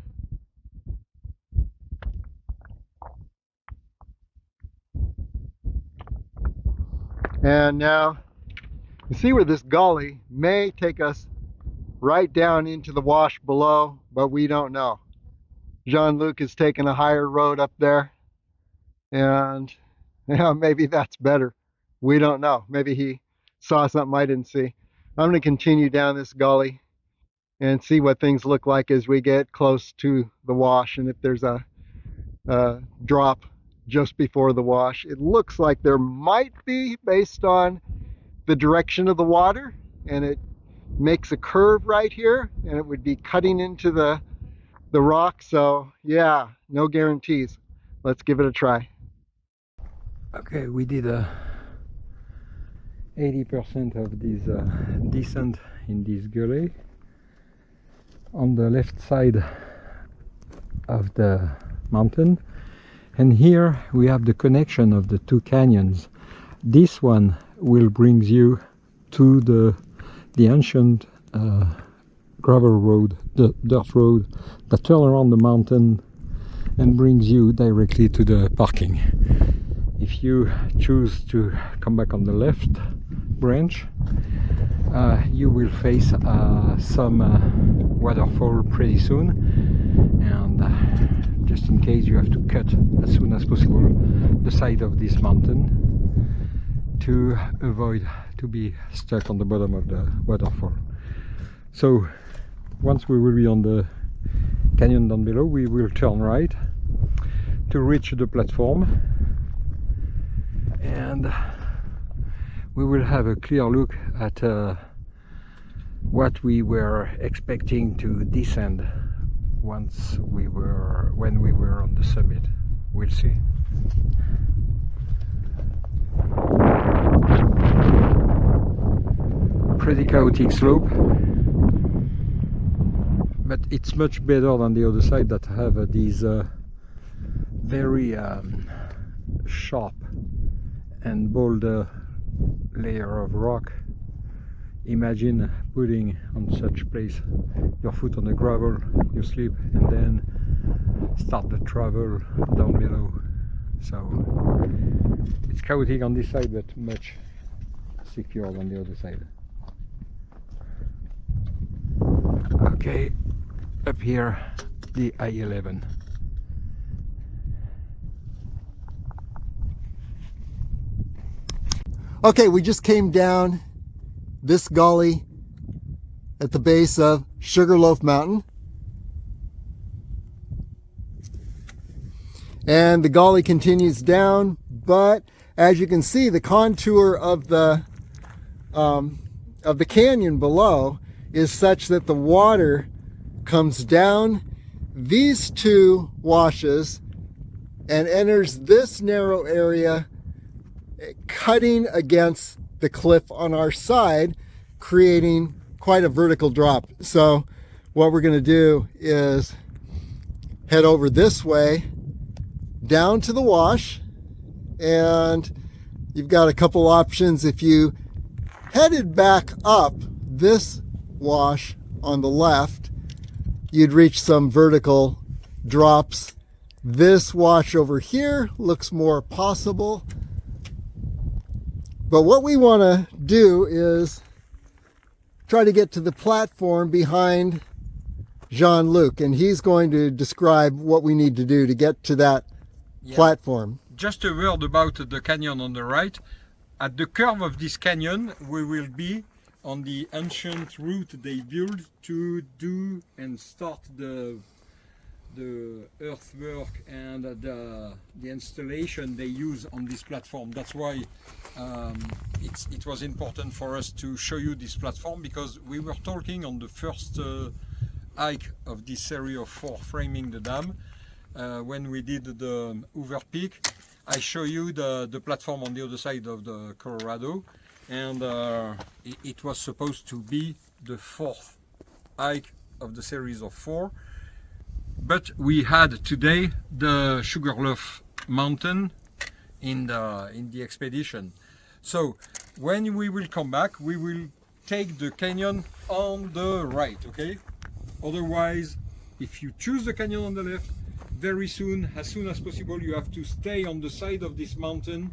And now you see where this gully may take us right down into the wash below, but we don't know. Jean-Luc is taking a higher road up there, and maybe that's better. We don't know. Maybe he saw something I didn't see. I'm going to continue down this gully and see what things look like as we get close to the wash, and if there's a drop just before the wash. It looks like there might be, based on the direction of the water, and it makes a curve right here, and it would be cutting into the rock. So yeah, no guarantees. Let's give it a try. Okay, we did 80% of this descent in this gully. On the left side of the mountain, and here we have the connection of the two canyons. This one will bring you to the ancient gravel road, the dirt road that turns around the mountain and brings you directly to the parking. If you choose to come back on the left branch, you will face some waterfall pretty soon, and just in case, you have to cut as soon as possible the side of this mountain to avoid to be stuck on the bottom of the waterfall. So once we will be on the canyon down below, we will turn right to reach the platform, and we will have a clear look at what we were expecting to descend when we were on the summit. We'll see. Pretty chaotic slope, but it's much better than the other side that have these very sharp and boulder layer of rock. Imagine putting on such place your foot on the gravel, you slip, and then start the travel down below. So it's chaotic on this side, but much secure on the other side. Okay, up here, the I-11. Okay, we just came down this gully at the base of Sugarloaf Mountain. And the gully continues down, but as you can see, the contour of the canyon below is such that the water comes down these two washes and enters this narrow area, cutting against the cliff on our side, creating quite a vertical drop. So what we're going to do is head over this way down to the wash, and you've got a couple options. If you headed back up this wash on the left, you'd reach some vertical drops. This wash over here looks more possible, but what we want to do is try to get to the platform behind Jean-Luc, and he's going to describe what we need to do to get to that platform. Just a word about the canyon on the right. At the curve of this canyon, we will be on the ancient route they built to do and start the earthwork and the installation they use on this platform. That's why it was important for us to show you this platform, because we were talking on the first hike of this series of 4 framing the dam. When we did the Hoover Peak, I show you the platform on the other side of the Colorado, and it was supposed to be the 4th hike of the series of 4. But we had today the Sugarloaf Mountain in the expedition. So when we will come back, we will take the canyon on the right, okay? Otherwise, if you choose the canyon on the left, very soon as possible, you have to stay on the side of this mountain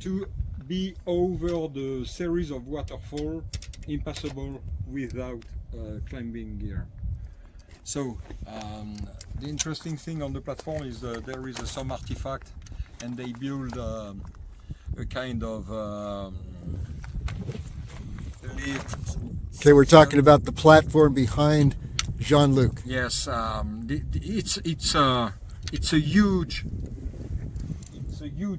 to be over the series of waterfall, impassable without climbing gear. So the interesting thing on the platform is there is some artifact, and they build a kind of lift. Okay, we're talking about the platform behind Jean-Luc. Yes, it's a huge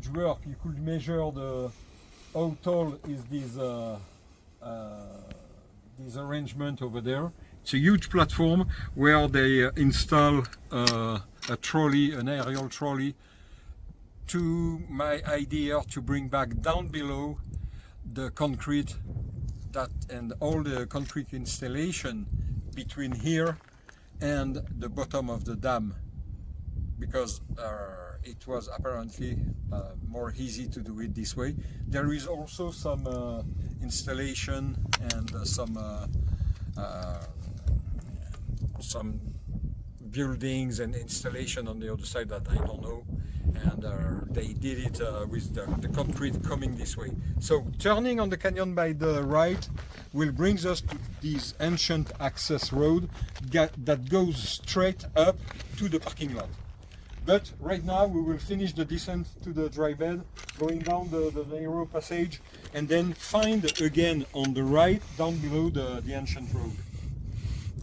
work. You could measure how tall is this arrangement over there. It's a huge platform where they install a trolley, an aerial trolley, to my idea to bring back down below the concrete and all the concrete installation between here and the bottom of the dam, because it was apparently more easy to do it this way. There is also some installation and some buildings and installation on the other side that I don't know, and they did it with the concrete coming this way. So turning on the canyon by the right will bring us to this ancient access road that goes straight up to the parking lot. But right now we will finish the descent to the dry bed, going down the narrow passage, and then find again on the right down below the ancient road.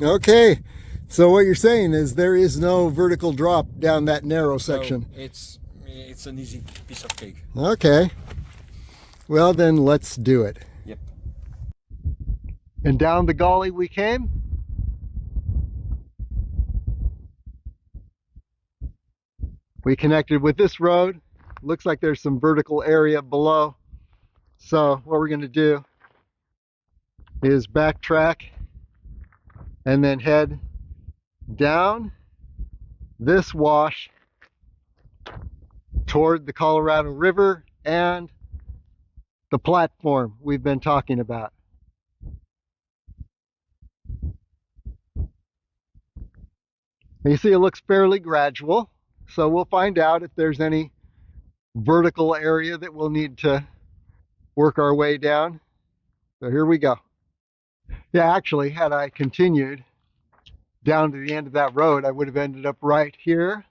Okay, so what you're saying is there is no vertical drop down that narrow section. So it's an easy piece of cake. Okay, well then let's do it. Yep. And down the gully we came. We connected with this road. Looks like there's some vertical area below. So what we're going to do is backtrack and then head down this wash toward the Colorado River and the platform we've been talking about. You see it looks fairly gradual, so we'll find out if there's any vertical area that we'll need to work our way down. So here we go. Yeah, actually, had I continued down to the end of that road, I would have ended up right here,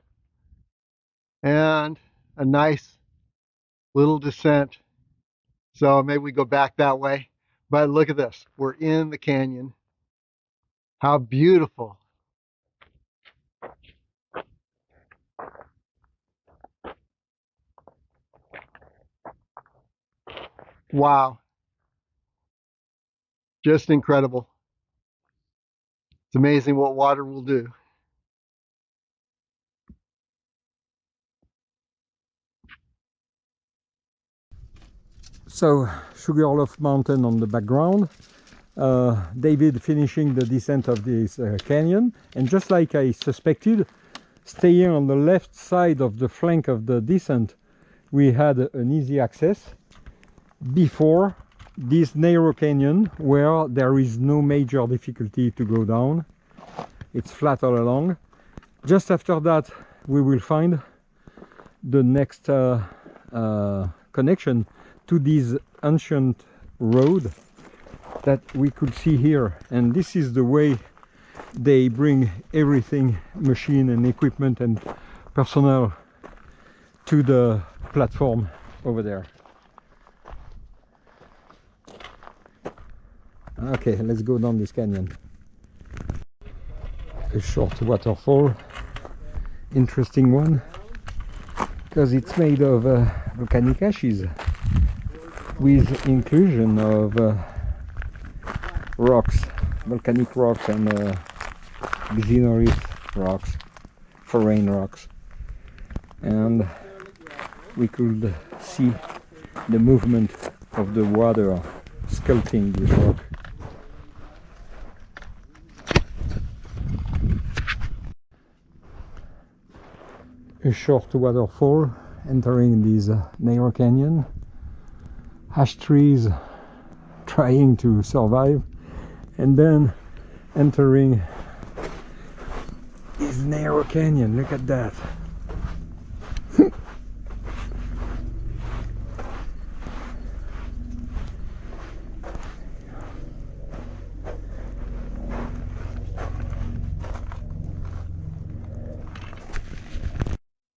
and a nice little descent. So maybe we go back that way. But look at this. We're in the canyon. How beautiful. Wow. Just incredible. It's amazing what water will do. So, Sugarloaf Mountain on the background. David finishing the descent of this canyon, and just like I suspected, staying on the left side of the flank of the descent, we had an easy access before this narrow canyon where there is no major difficulty to go down. It's flat all along. Just after that we will find the next connection to this ancient road that we could see here, and this is the way they bring everything, machine and equipment and personnel, to the platform over there. Okay, let's go down this canyon. A short waterfall, interesting one, because it's made of volcanic ashes with inclusion of rocks, volcanic rocks and xenorith rocks, foreign rocks, and we could see the movement of the water sculpting this rock. A short waterfall entering this narrow canyon, ash trees trying to survive, and then entering this narrow canyon. Look at that.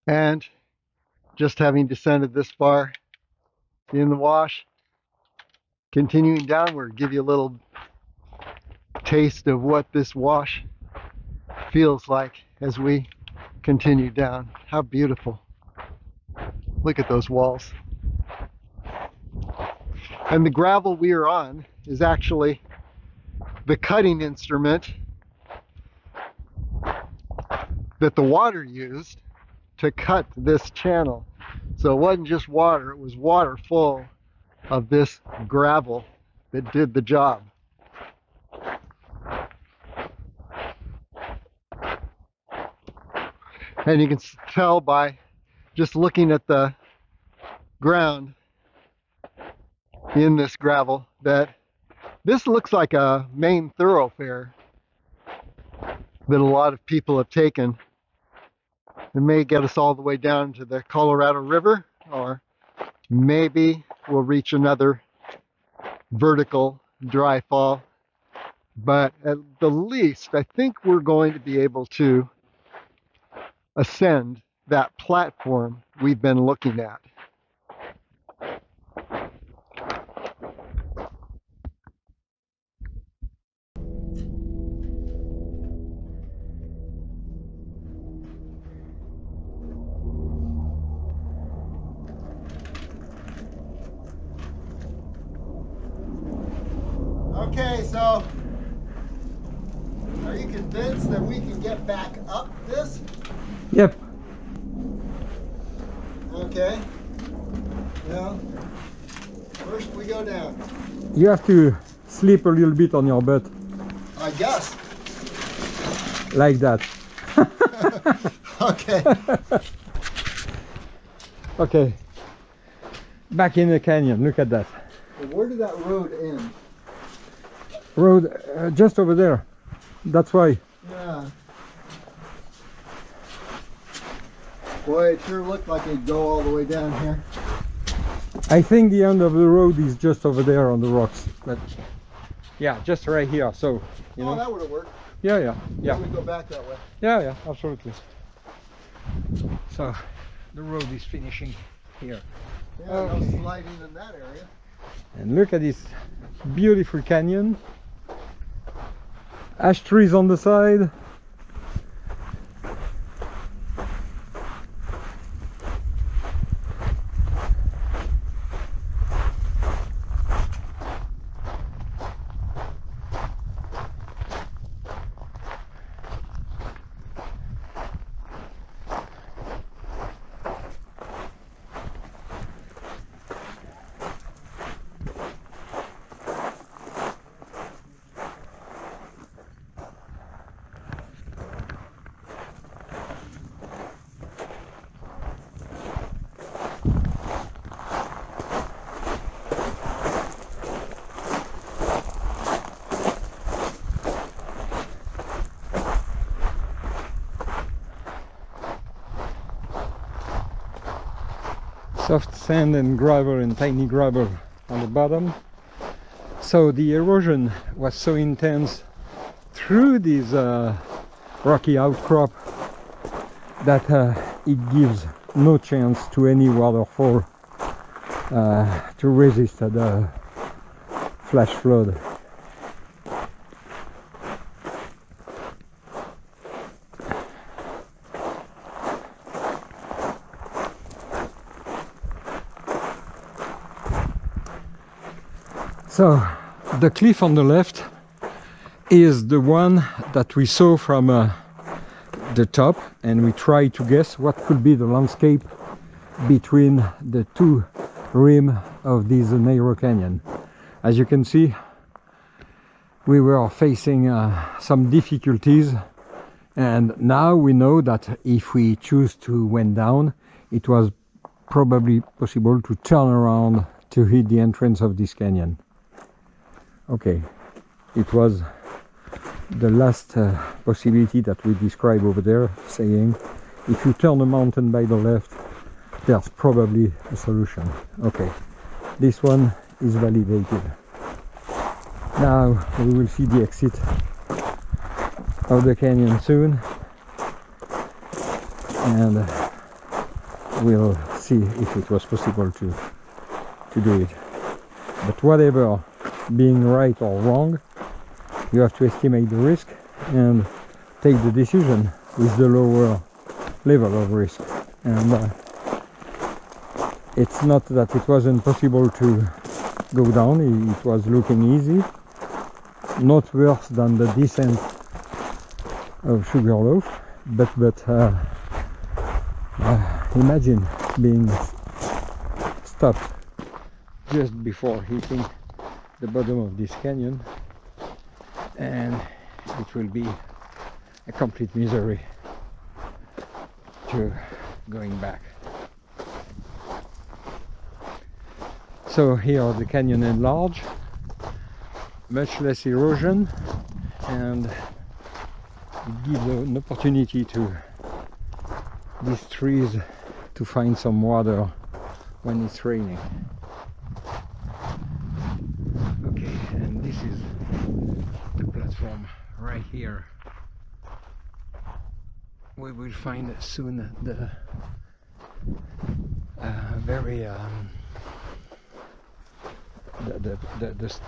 And just having descended this far in the wash, continuing downward, give you a little taste of what this wash feels like as we continue down. How beautiful. Look at those walls. And the gravel we are on is actually the cutting instrument that the water used to cut this channel. So it wasn't just water, it was water full of this gravel that did the job. And you can tell by just looking at the ground in this gravel that this looks like a main thoroughfare that a lot of people have taken. It may get us all the way down to the Colorado River, or maybe we'll reach another vertical dry fall. But at the least, I think we're going to be able to ascend that platform we've been looking at. Okay, so are you convinced that we can get back up this? Yep. Okay. Well, first we go down. You have to sleep a little bit on your butt. I guess. Like that. Okay. Okay, back in the canyon. Look at that Where did that road end? road, just over there. That's why. Yeah. Boy, it sure looked like it'd go all the way down here. I think the end of the road is just over there on the rocks, but yeah, just right here. So you know, that would have worked. yeah. Yeah, we go back that way. Yeah, absolutely. So the road is finishing here. Yeah, Okay. no sliding in that area. And look at this beautiful canyon. Ash trees on the side. Soft sand and gravel and tiny gravel on the bottom. So the erosion was so intense through this rocky outcrop that it gives no chance to any waterfall to resist the flash flood. So the cliff on the left is the one that we saw from the top, and we tried to guess what could be the landscape between the two rims of this narrow canyon. As you can see, we were facing some difficulties, and now we know that if we choose to went down, it was probably possible to turn around to hit the entrance of this canyon. Okay, it was the last possibility that we describe over there, saying if you turn the mountain by the left, there's probably a solution. Okay, this one is validated. Now we will see the exit of the canyon soon, and we'll see if it was possible to do it. But whatever, being right or wrong, you have to estimate the risk and take the decision with the lower level of risk. And it's not that it wasn't possible to go down, it was looking easy, not worse than the descent of Sugarloaf, but imagine being stopped just before hitting the bottom of this canyon, and it will be a complete misery to going back. So here the canyon enlarged, much less erosion, and it gives an opportunity to these trees to find some water when it's raining. Okay, and this is the platform right here. We will find soon the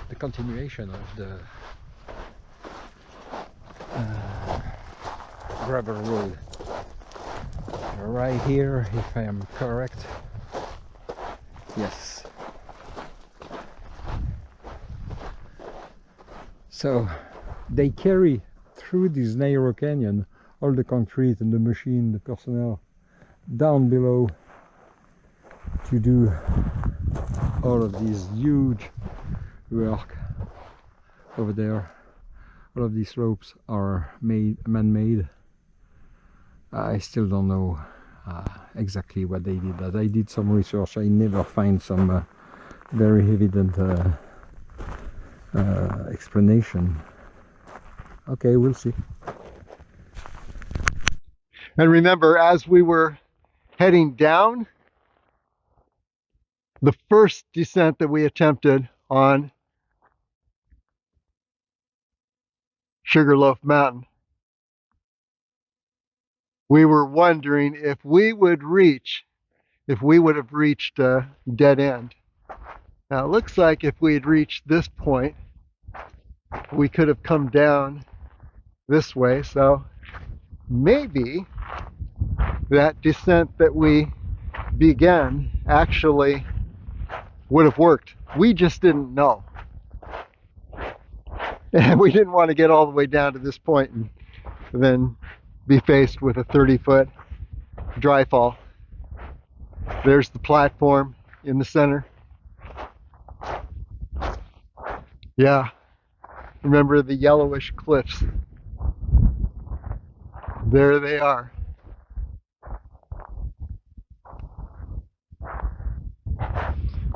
the continuation of the gravel road right here, if I am correct. Yes. So they carry through this narrow canyon all the concrete and the machine, the personnel down below to do all of these huge work over there. All of these slopes are man-made. I still don't know exactly what they did, but I did some research. I never find some very evident explanation. Okay, we'll see. And remember, as we were heading down, the first descent that we attempted on Sugarloaf Mountain, we were wondering if we would have reached a dead end. Now it looks like if we had reached this point, we could have come down this way, so maybe that descent that we began actually would have worked. We just didn't know. And we didn't want to get all the way down to this point and then be faced with a 30-foot dry fall. There's the platform in the center. Yeah, remember the yellowish cliffs? There they are.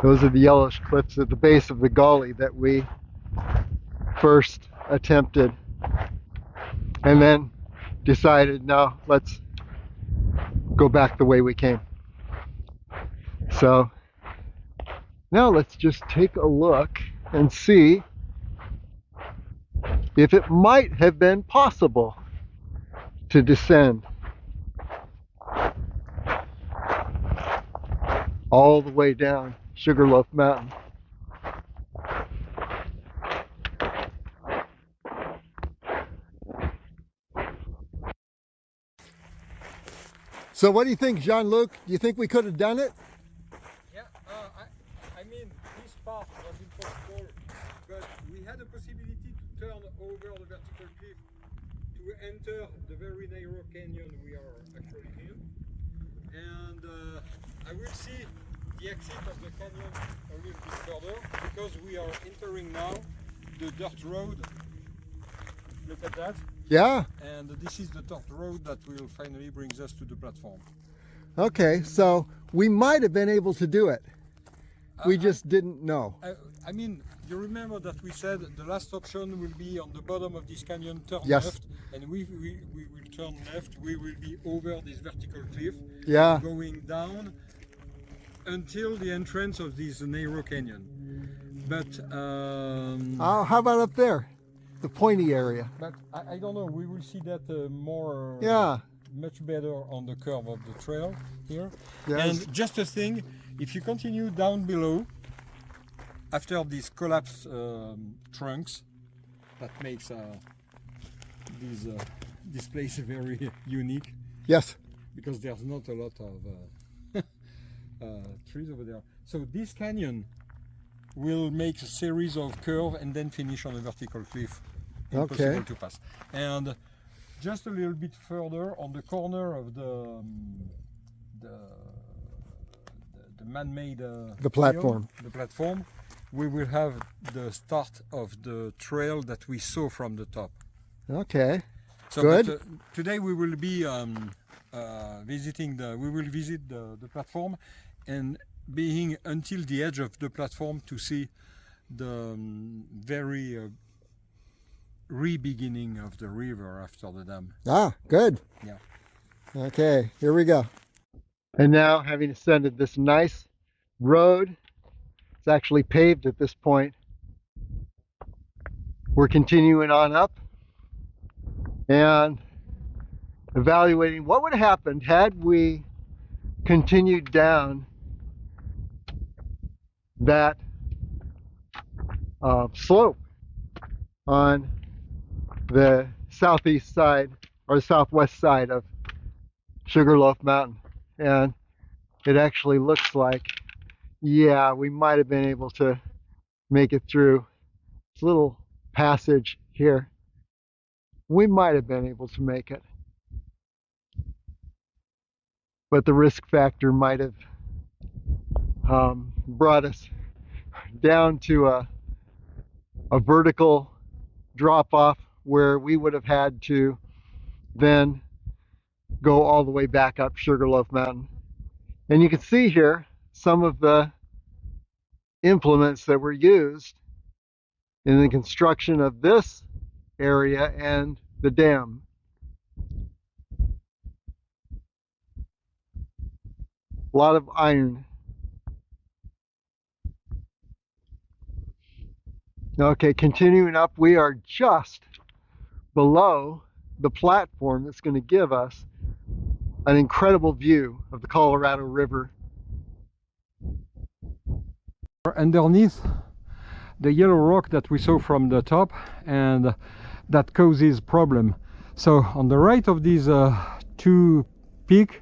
Those are the yellowish cliffs at the base of the gully that we first attempted, and then decided, no, let's go back the way we came. So now let's just take a look and see if it might have been possible to descend all the way down Sugarloaf Mountain. So what do you think, Jean-Luc? Do you think we could have done it? Yeah, I mean, this part was impossible, but we had a possibility to turn over the vertical cliff to enter the very narrow canyon we are actually in. And I will see the exit of the canyon a little bit further, because we are entering now the dirt road. Look at that. Yeah. And this is the dirt road that will finally bring us to the platform. Okay, so we might have been able to do it. We just didn't know. I mean, you remember that we said the last option will be on the bottom of this canyon, turn Yes. left, and we will turn left. We will be over this vertical cliff, Yeah. going down until the entrance of this narrow canyon. But How about up there? The pointy area. but I don't know. We will see that more. Yeah. Much better on the curve of the trail here. Yes. And just a thing, if you continue down below, after these collapsed trunks, that makes this place very unique, Yes. because there's not a lot of trees over there. So this canyon will make a series of curves and then finish on a vertical cliff. Impossible Okay. to pass. And just a little bit further on the corner of the man-made The platform. the platform, we will have the start of the trail that we saw from the top. Okay. So Good. but, today we will be visit the platform and being until the edge of the platform to see the very re-beginning of the river after the dam. Ah, good. Yeah. Okay, here we go. And now, having ascended this nice road, it's actually paved at this point. We're continuing on up and evaluating what would have happened had we continued down that slope on the southeast side or southwest side of Sugarloaf Mountain. And it actually looks like, yeah, we might have been able to make it through this little passage here. We might have been able to make it, but the risk factor might have brought us down to a vertical drop off where we would have had to then go all the way back up Sugarloaf Mountain. And you can see here some of the implements that were used in the construction of this area and the dam. A lot of iron. Okay, continuing up, we are just below the platform that's going to give us an incredible view of the Colorado River. Underneath the yellow rock that we saw from the top, and that causes problem. So on the right of these two peaks,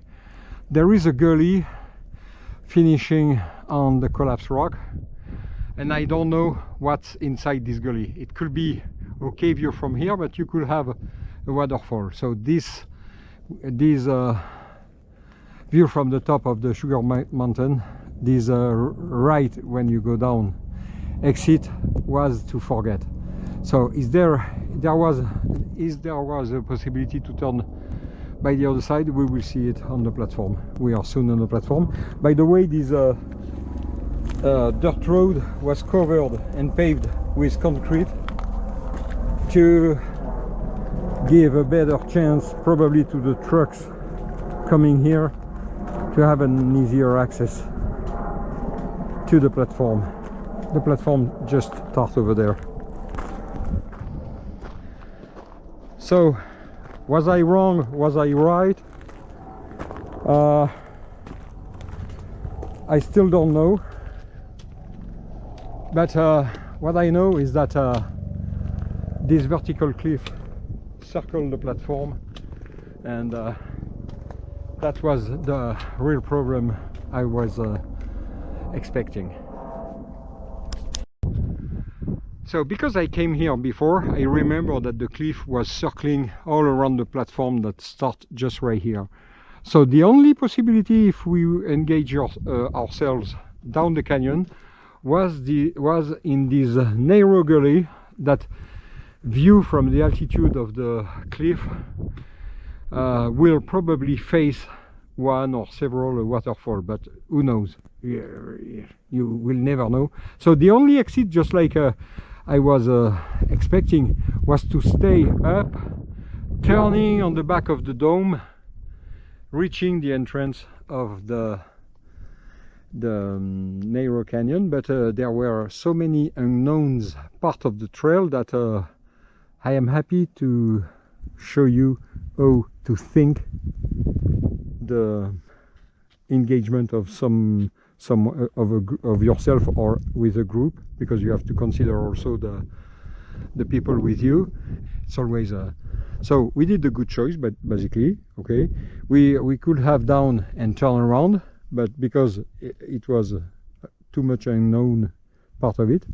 there is a gully finishing on the collapsed rock, and I don't know what's inside this gully. It could be okay view from here, but you could have a waterfall. So this view from the top of the Sugarloaf Mountain, this right when you go down exit, was to forget. So is there was a possibility to turn by the other side? We will see it on the platform. We are soon on the platform. By the way, this dirt road was covered and paved with concrete to give a better chance probably to the trucks coming here to have an easier access to the platform. The platform just starts over there. So was I wrong? Was I right? I still don't know, but what I know is that this vertical cliff circled the platform, and that was the real problem I was expecting. So because I came here before, I remember that the cliff was circling all around the platform that starts just right here. So the only possibility, if we engage ourselves down the canyon, was in this narrow gully that view from the altitude of the cliff will probably face one or several waterfall, but who knows? You will never know. So the only exit, just like I was expecting, was to stay up, turning on the back of the dome, reaching the entrance of the narrow canyon. But there were so many unknowns part of the trail that I am happy to show you how to think the engagement of some of yourself or with a group, because you have to consider also the people with you. It's always so we did the good choice, but basically, okay, we could have down and turn around, but because it was too much unknown part of it,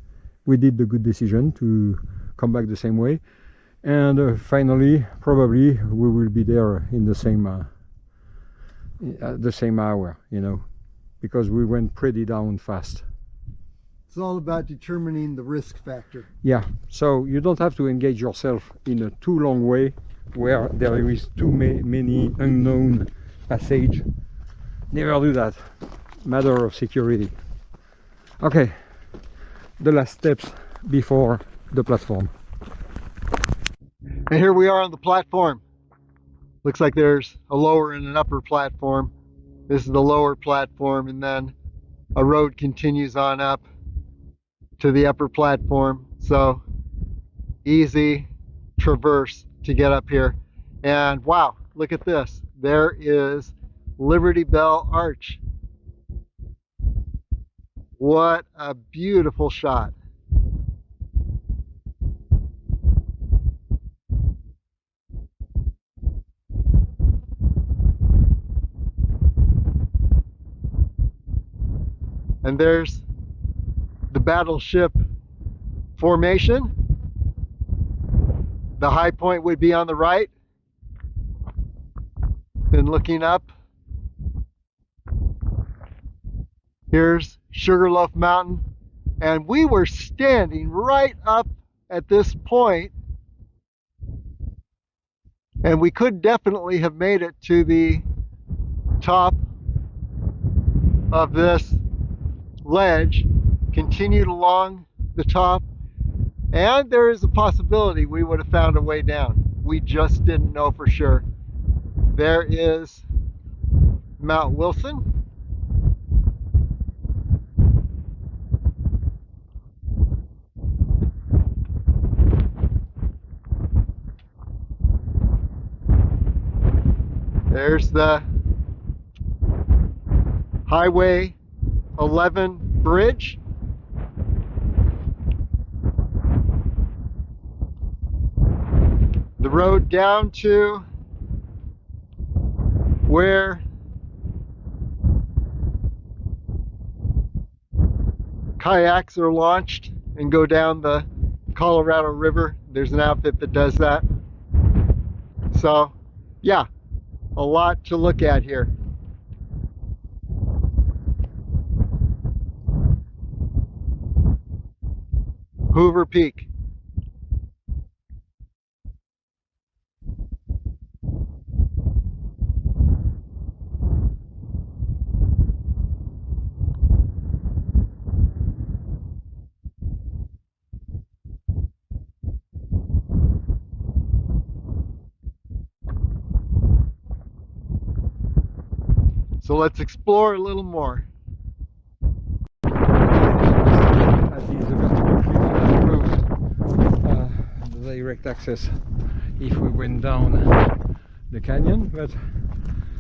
we did the good decision to come back the same way. And finally, probably we will be there in the same hour, you know, because we went pretty down fast. It's all about determining the risk factor. Yeah, so you don't have to engage yourself in a too long way where there is too many unknown passage. Never do that. Matter of security. Okay, the last steps before the platform. And here we are on the platform. Looks like there's a lower and an upper platform. This is the lower platform, and then a road continues on up to the upper platform. So easy traverse to get up here. And wow, look at this. There is Liberty Bell Arch. What a beautiful shot. And there's the battleship formation. The high point would be on the right. Then looking up, here's Sugarloaf Mountain. And we were standing right up at this point And we could definitely have made it to the top of this ledge, continued along the top, and there is a possibility we would have found a way down. We just didn't know for sure. There is Mount Wilson. There's the Highway 11 bridge. The road down to where kayaks are launched and go down the Colorado River. There's an outfit that does that. So, yeah, a lot to look at here. Hoover Peak. So let's explore a little more. At these vertical cliffs that close the direct access if we went down the canyon. But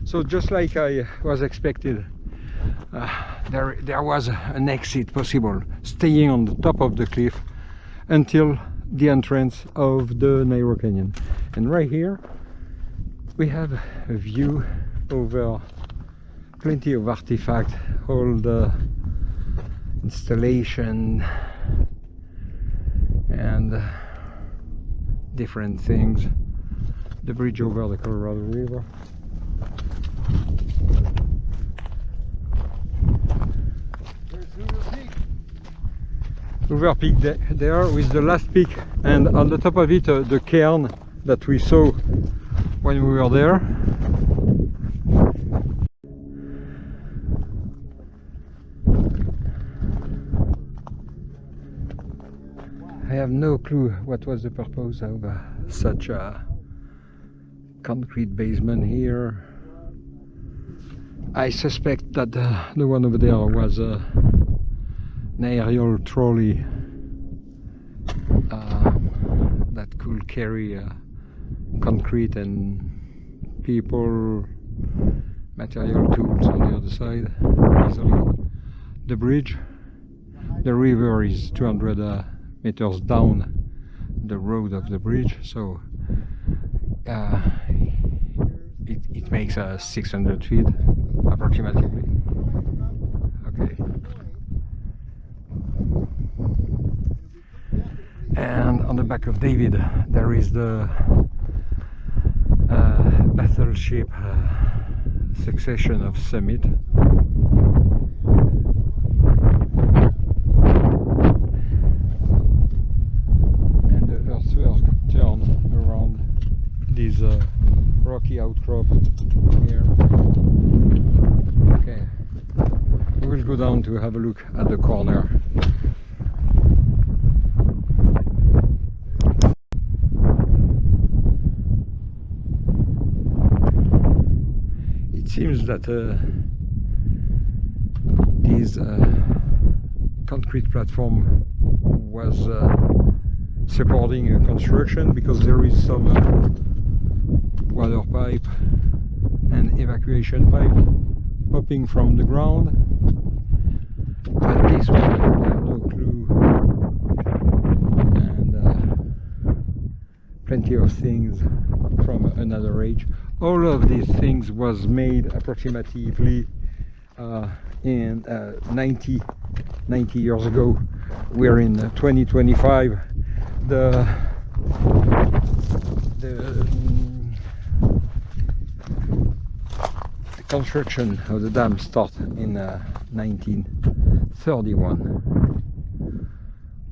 so just like I was expected, there was an exit possible, staying on the top of the cliff until the entrance of the narrow canyon. And right here we have a view over plenty of artifacts, all the installation and different things. The bridge over the Colorado River. Hoover Peak there with the last peak, and on the top of it the cairn that we saw when we were there. I have no clue what was the purpose of such a concrete basement here. I suspect that the one over there was an aerial trolley that could carry concrete and people, material tools on the other side easily. The bridge, the river is 200 meters down the road of the bridge, so it makes 600 feet approximately. Okay. And on the back of David there is the battleship succession of summit. And the earthwork turn around this rocky outcrop here. Okay, we will go down to have a look at the corner. It seems that this concrete platform was supporting a construction, because there is some water pipe and evacuation pipe popping from the ground, but this one I have no clue. And plenty of things from another age. All of these things was made approximately in 90 years ago. We're in 2025. The construction of the dam started in 1931.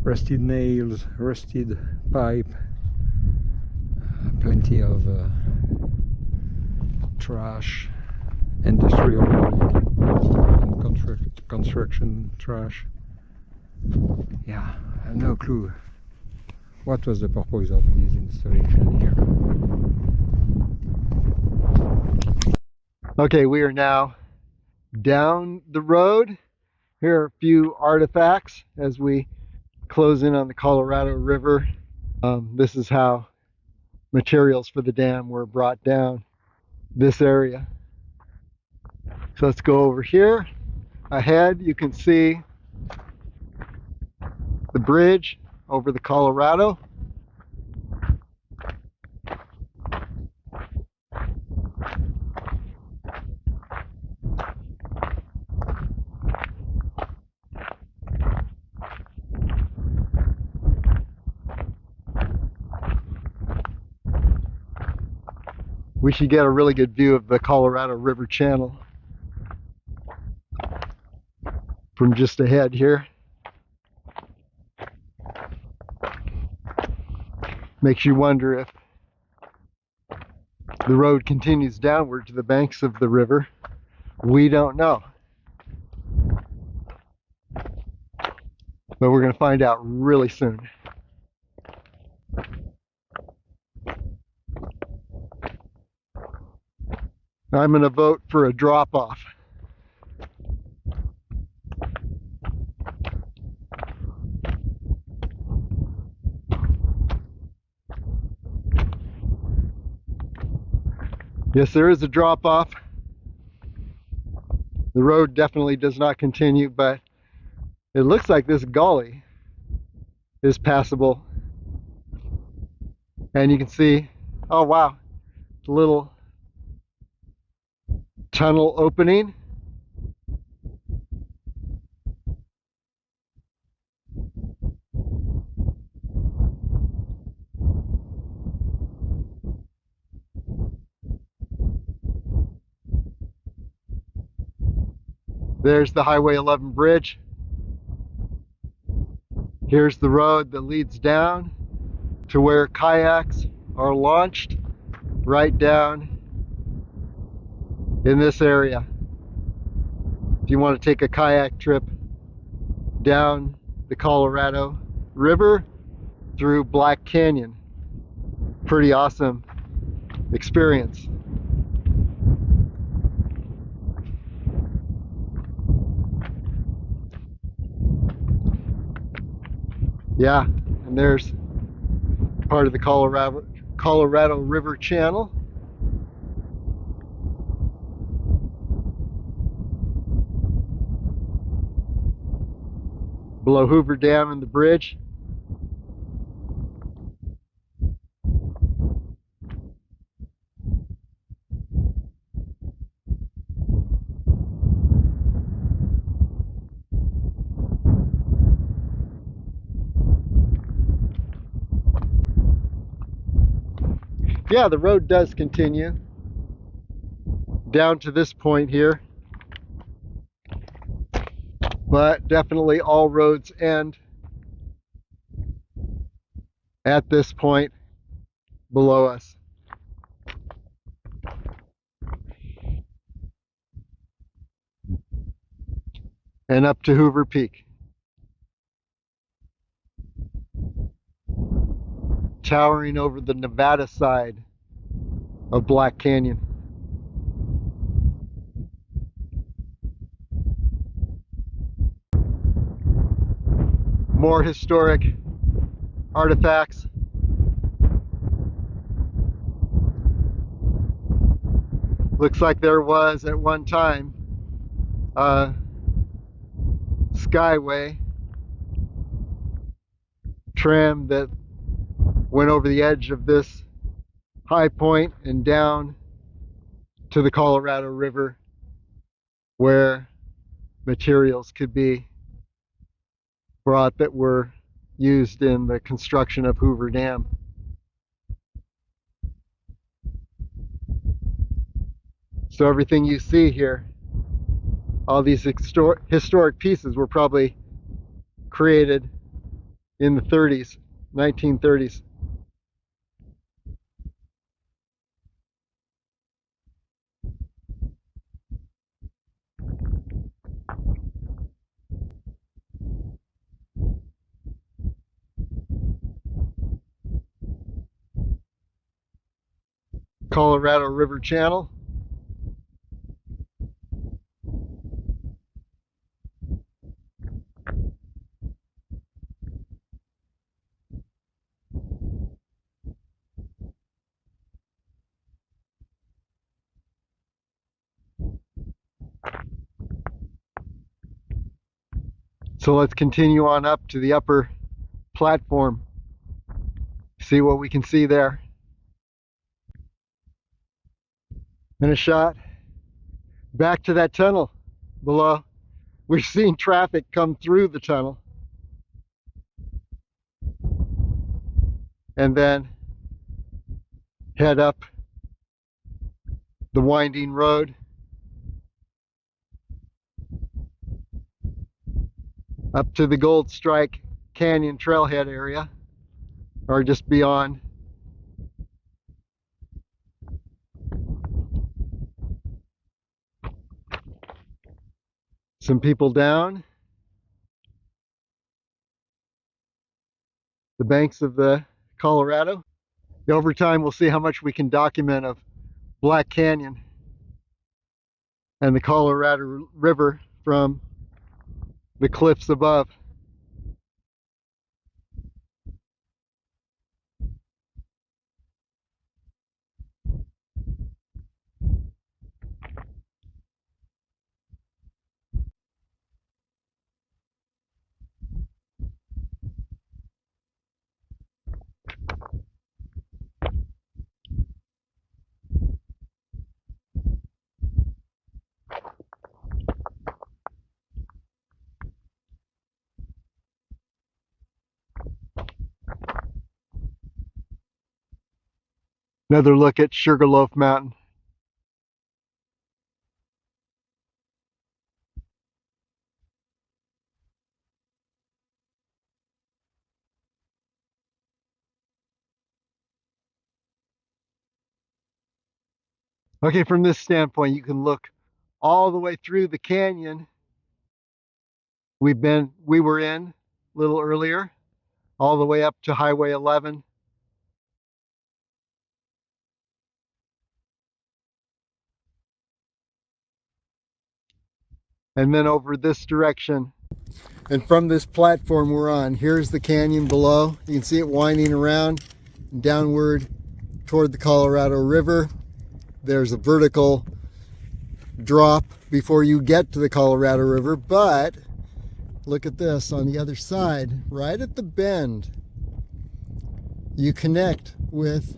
Rusted nails, rusted pipe, plenty of trash, industrial and construction trash. Yeah, I have no clue what was the purpose of this installation here. Okay, we are now down the road. Here are a few artifacts as we close in on the Colorado River. This is how materials for the dam were brought down this area. So let's go over here. Ahead you can see the bridge over the Colorado. We should get a really good view of the Colorado River channel from just ahead here. Makes you wonder if the road continues downward to the banks of the river. We don't know. But we're going to find out really soon. I'm going to vote for a drop-off. Yes, there is a drop-off. The road definitely does not continue, but it looks like this gully is passable. And you can see, oh wow, the little tunnel opening. There's the Highway 11 bridge. Here's the road that leads down to where kayaks are launched, right down in this area. If you want to take a kayak trip down the Colorado River through Black Canyon, pretty awesome experience. Yeah, and there's part of the Colorado River channel. Below Hoover Dam and the bridge. Yeah, the road does continue down to this point here, but definitely all roads end at this point below us. And up to Hoover Peak, towering over the Nevada side of Black Canyon. More historic artifacts. Looks like there was at one time a skyway tram that went over the edge of this high point and down to the Colorado River, where materials could be brought that were used in the construction of Hoover Dam. So everything you see here, all these historic pieces were probably created in the 30s, 1930s. Colorado River channel. So let's continue on up to the upper platform, see what we can see there. And a shot back to that tunnel below. We're seeing traffic come through the tunnel. And then head up the winding road up to the Gold Strike Canyon trailhead area, or just beyond. Some people down the banks of the Colorado. Over time, we'll see how much we can document of Black Canyon and the Colorado River from the cliffs above. Another look at Sugarloaf Mountain. Okay, from this standpoint, you can look all the way through the canyon we were in a little earlier, all the way up to Highway 11. And then over this direction. And from this platform we're on, here's the canyon below. You can see it winding around downward toward the Colorado River. There's a vertical drop before you get to the Colorado River, but look at this on the other side, right at the bend. You connect with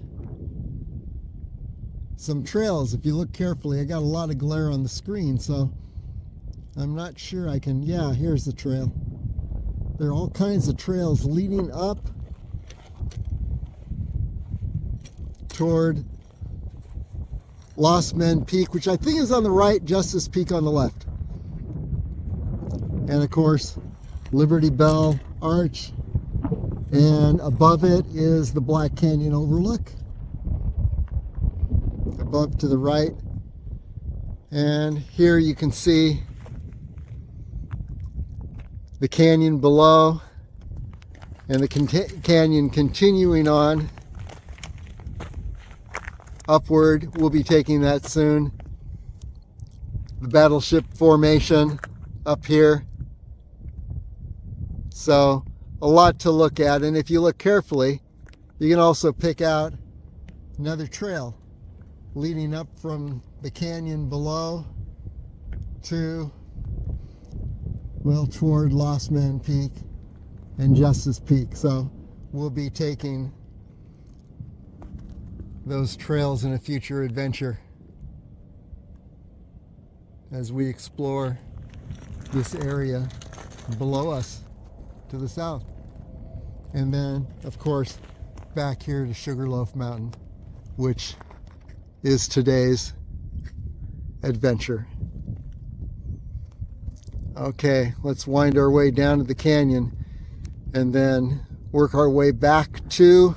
some trails. If you look carefully, I got a lot of glare on the screen, so I'm not sure I can, yeah, here's the trail. There are all kinds of trails leading up toward Lost Men Peak, which I think is on the right, Justice Peak on the left. And of course, Liberty Bell Arch, and above it is the Black Canyon overlook, above to the right. And here you can see the canyon below, and the canyon continuing on upward. We'll be taking that soon. The battleship formation up here. So a lot to look at, and if you look carefully, you can also pick out another trail leading up from the canyon below to, well, toward Lost Man Peak and Justice Peak. So we'll be taking those trails in a future adventure as we explore this area below us to the south. And then, of course, back here to Sugarloaf Mountain, which is today's adventure. Okay, let's wind our way down to the canyon and then work our way back to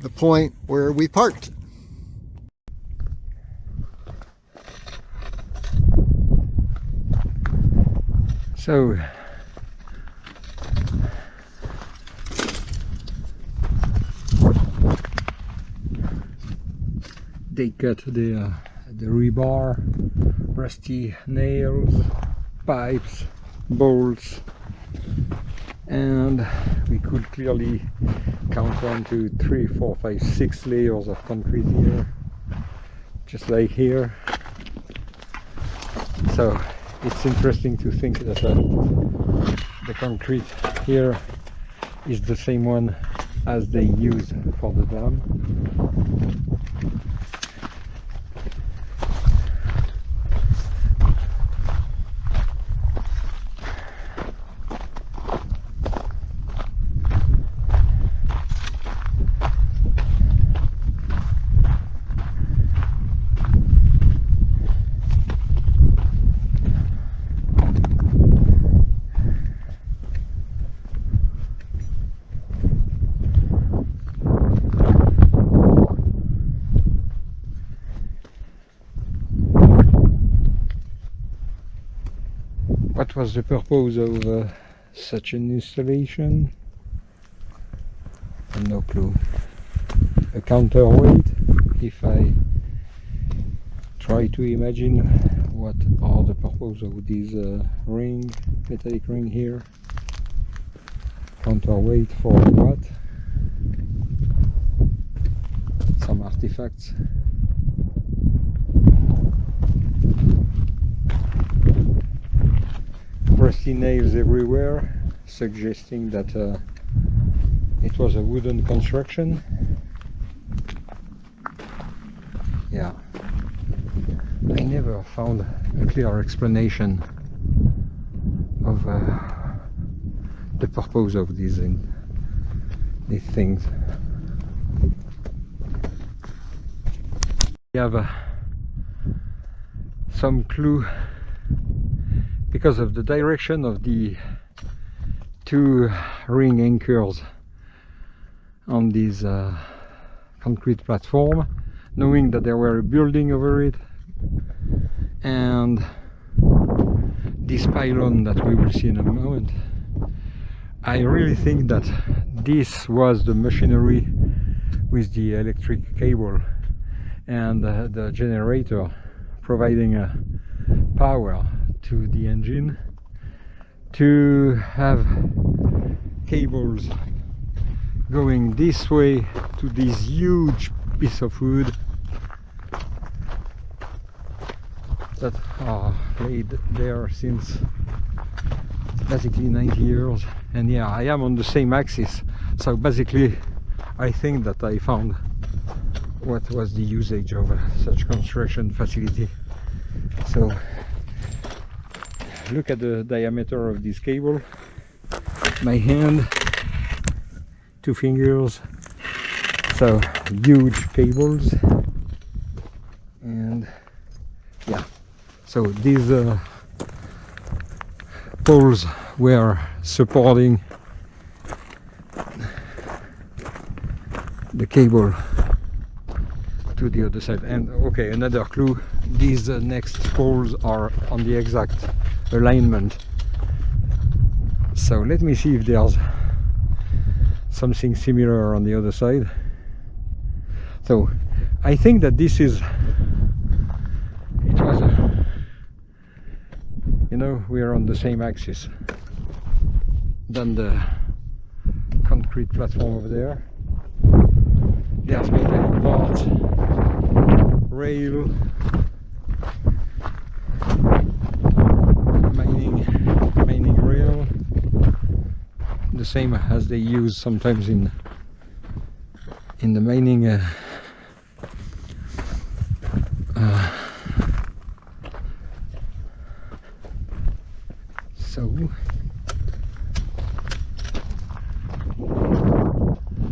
the point where we parked. So they cut the rebar, rusty nails, pipes, bolts, and we could clearly count 1, 2, 3, 4, 5, 6 layers of concrete here, just like here. So it's interesting to think that the concrete here is the same one as they use for the dam. What was the purpose of such an installation? No clue. A counterweight. If I try to imagine what are the purpose of this ring, metallic ring here. Counterweight for what? Some artifacts. Rusty nails everywhere, suggesting that it was a wooden construction. Yeah, I never found a clear explanation of the purpose of these things. We have some clue because of the direction of the two ring anchors on this concrete platform, knowing that there were a building over it, and this pylon that we will see in a moment. I really think that this was the machinery with the electric cable and the generator providing power to the engine to have cables going this way to this huge piece of wood that are laid there since basically 90 years. And yeah, I am on the same axis, so basically I think that I found what was the usage of such construction facility. So look at the diameter of this cable. My hand, 2 fingers, so huge cables. And yeah, so these poles were supporting the cable to the other side. And okay, another clue, these next poles are on the exact alignment. So let me see if there's something similar on the other side. So I think that this is, it was a, you know, we are on the same axis than the concrete platform over there. There's metallic parts, rail, mining rail, the same as they use sometimes in the mining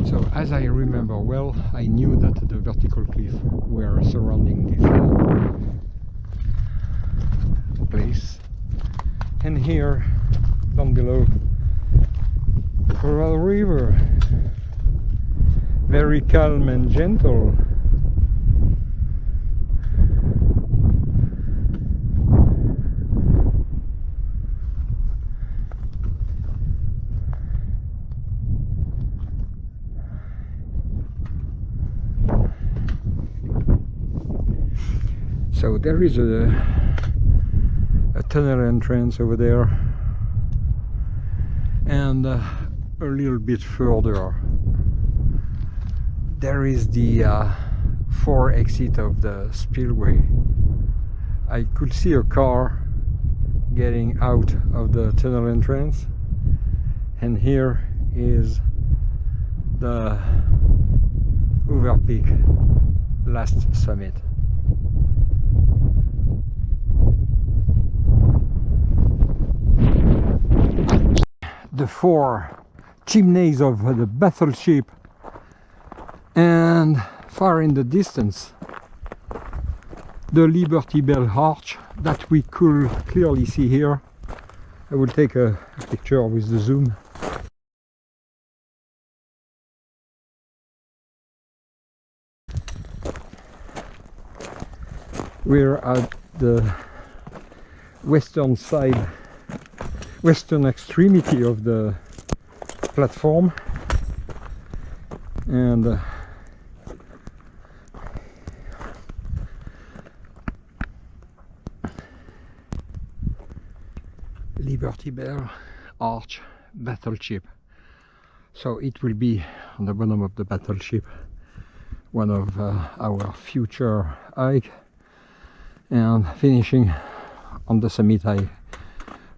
so as I remember well, I knew that the vertical cliff were surrounding this place, and here down below, Coral River, very calm and gentle. So there is a tunnel entrance over there, and a little bit further there is the 4 exit of the spillway. I could see a car getting out of the tunnel entrance, and here is the Hoover Peak last summit. The 4 chimneys of the battleship, and far in the distance the Liberty Bell arch that we could clearly see here. I will take a picture with the zoom. We're at the western side, western extremity of the platform, and Liberty Bell Arch battleship. So it will be on the bottom of the battleship, one of our future hike, and finishing on the summit, I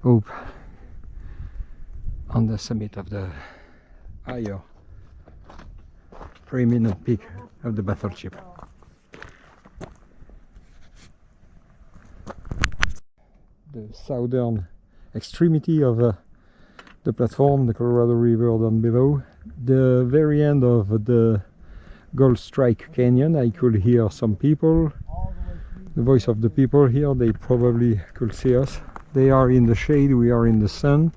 hope, on the summit of the higher preeminent peak of the battleship. The southern extremity of the platform, the Colorado River down below, the very end of the Gold Strike Canyon. I could hear some people, the voice of the people here. They probably could see us. They are in the shade, we are in the sun.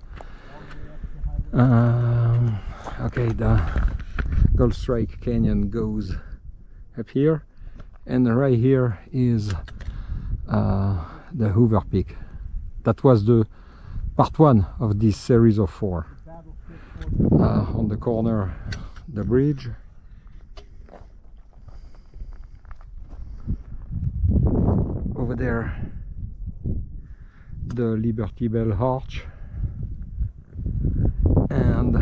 Okay, the Gold Strike Canyon goes up here, and right here is the Hoover Peak. That was the part 1 of this series of 4. On the corner, the bridge. Over there, the Liberty Bell Arch, and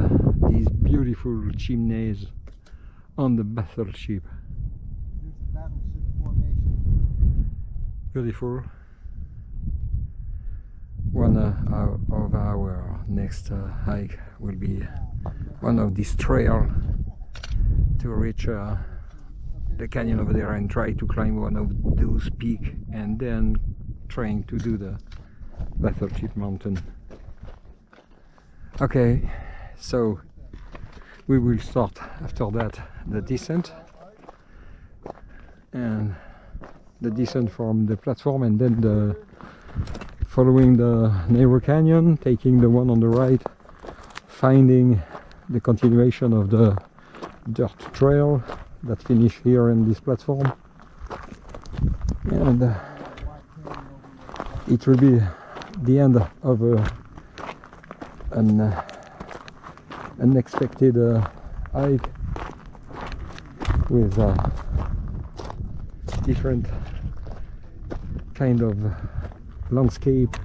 these beautiful chimneys on the battleship. Beautiful. One of our next hike will be one of these trails to reach the canyon over there and try to climb one of those peaks, and then trying to do the Battleship Mountain. Okay, so we will start after that the descent, and the descent from the platform, and then the following the narrow canyon, taking the one on the right, finding the continuation of the dirt trail that finish here in this platform, and it will be the end of an unexpected hike with different kind of landscape,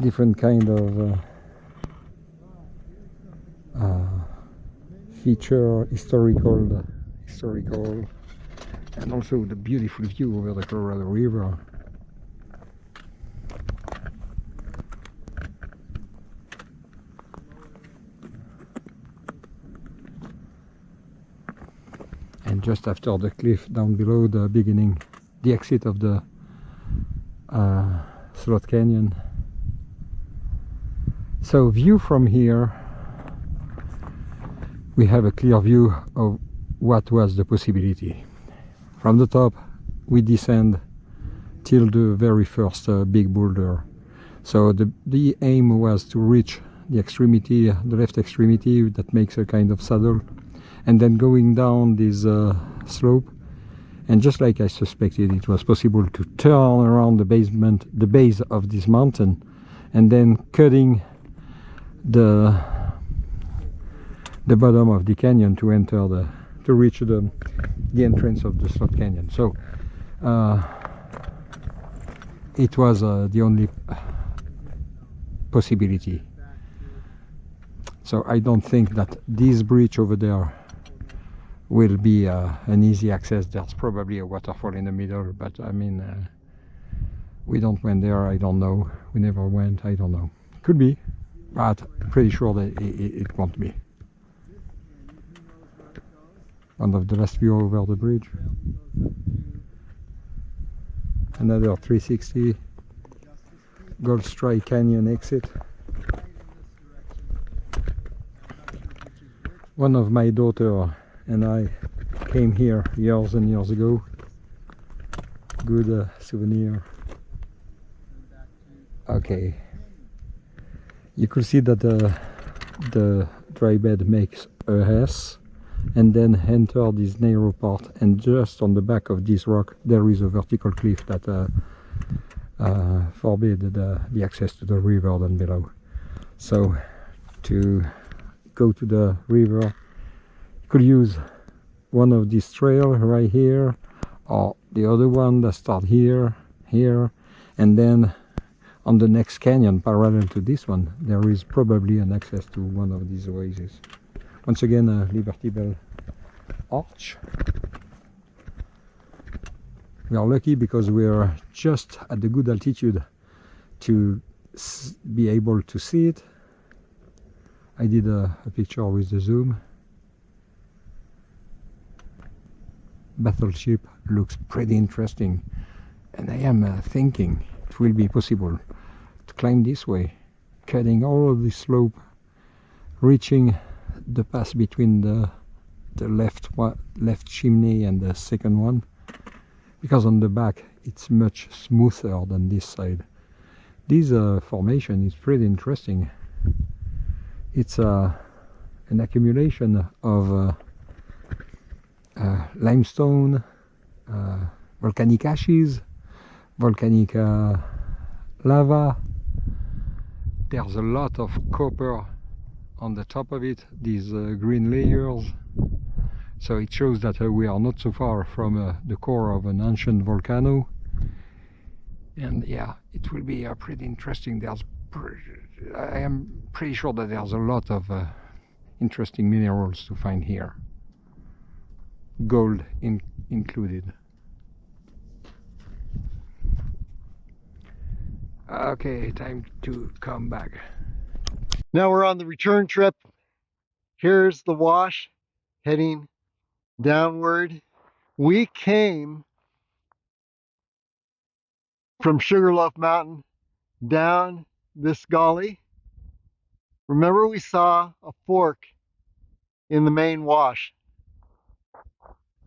different kind of feature, historical, and also the beautiful view over the Colorado River. And just after the cliff down below, the beginning, the exit of the Slot Canyon. So view from here, we have a clear view of what was the possibility. From the top we descend till the very first big boulder. So the aim was to reach the extremity, the left extremity that makes a kind of saddle, and then going down this slope. And just like I suspected, it was possible to turn around the base of this mountain, and then cutting the bottom of the canyon to reach the entrance of the Slot Canyon. So it was the only possibility. So I don't think that this bridge over there will be an easy access. There's probably a waterfall in the middle, but I mean, we don't went there. I don't know. We never went. I don't know. Could be, but pretty sure that it won't be. One of the last view over the bridge. Another 360. Gold Strike Canyon exit. One of my daughter and I came here years and years ago. Good souvenir. Okay. You could see that the dry bed makes a S and then enter this narrow part, and just on the back of this rock there is a vertical cliff that forbid the access to the river down below. So to go to the river you could use one of these trails right here, or the other one that start here, and then on the next canyon parallel to this one there is probably an access to one of these oases. Once again, a Liberty Bell arch. We are lucky because we are just at the good altitude to be able to see it. I did a picture with the zoom. Battleship looks pretty interesting, and I am thinking it will be possible to climb this way, cutting all of the slope, reaching the pass between the left chimney and the second one, because on the back it's much smoother than this side. This formation is pretty interesting. It's an accumulation of limestone, volcanic ashes, volcanic lava. There's a lot of copper on the top of it, these green layers. So it shows that we are not so far from the core of an ancient volcano. And yeah, it will be pretty interesting. I am pretty sure that there's a lot of interesting minerals to find here. Gold included. Okay, time to come back. Now we're on the return trip. Here's the wash heading downward. We came from Sugarloaf Mountain down this gully. Remember, we saw a fork in the main wash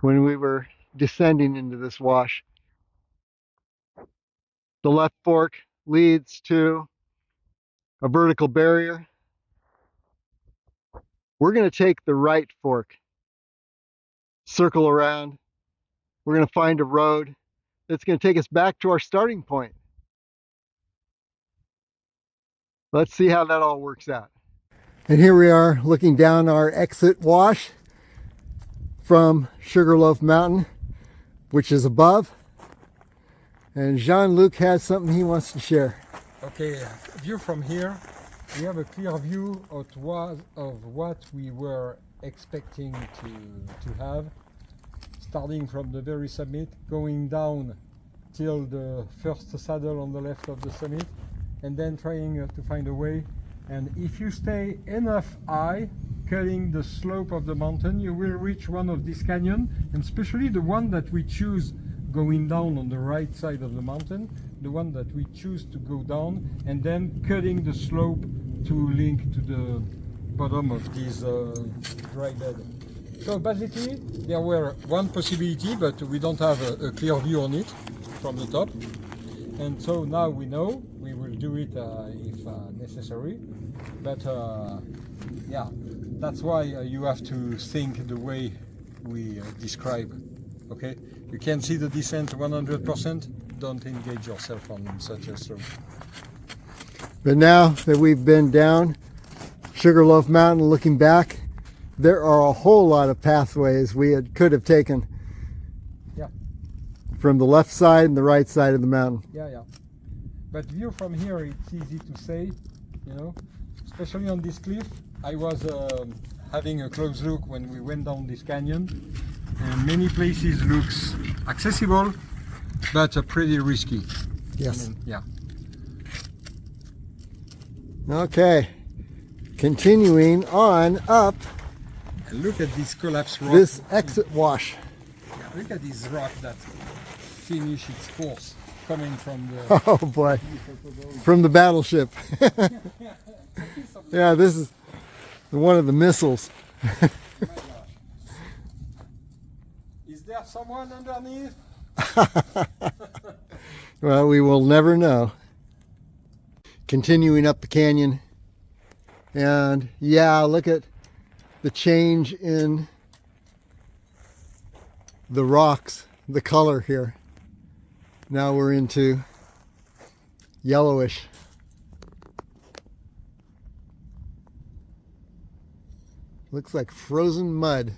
when we were descending into this wash. The left fork leads to a vertical barrier. We're going to take the right fork, circle around. We're going to find a road that's going to take us back to our starting point. Let's see how that all works out. And here we are looking down our exit wash from Sugarloaf Mountain, which is above. And Jean-Luc has something he wants to share. Okay, view from here, we have a clear view of what we were expecting to have, starting from the very summit, going down till the first saddle on the left of the summit, and then trying to find a way. And if you stay enough high, cutting the slope of the mountain, you will reach one of these canyons, and especially the one that we choose going down on the right side of the mountain, the one that we choose to go down, and then cutting the slope to link to the bottom of this dry bed. So basically there were one possibility, but we don't have a clear view on it from the top, and so now we know we will do it if necessary, but yeah, that's why you have to think the way we describe. Okay, you can see the descent 100%. Don't engage yourself on such a slope. But now that we've been down Sugarloaf Mountain, looking back, there are a whole lot of pathways we could have taken. Yeah. From the left side and the right side of the mountain. Yeah, yeah. but view from here, it's easy to say, you know, especially on this cliff. I was having a close look when we went down this canyon, and many places looks accessible, but pretty risky. Yes. I mean, yeah. Okay. Continuing on up And look at this collapse rock. this exit wash. Yeah, look at this rock that finish its course coming from the. Oh boy. From the battleship. Yeah, this is one of the missiles. Oh my gosh. Is there someone underneath? Well, we will never know. Continuing up the canyon. And yeah, look at the change in the rocks, the color here. Now we're into yellowish. Looks like frozen mud.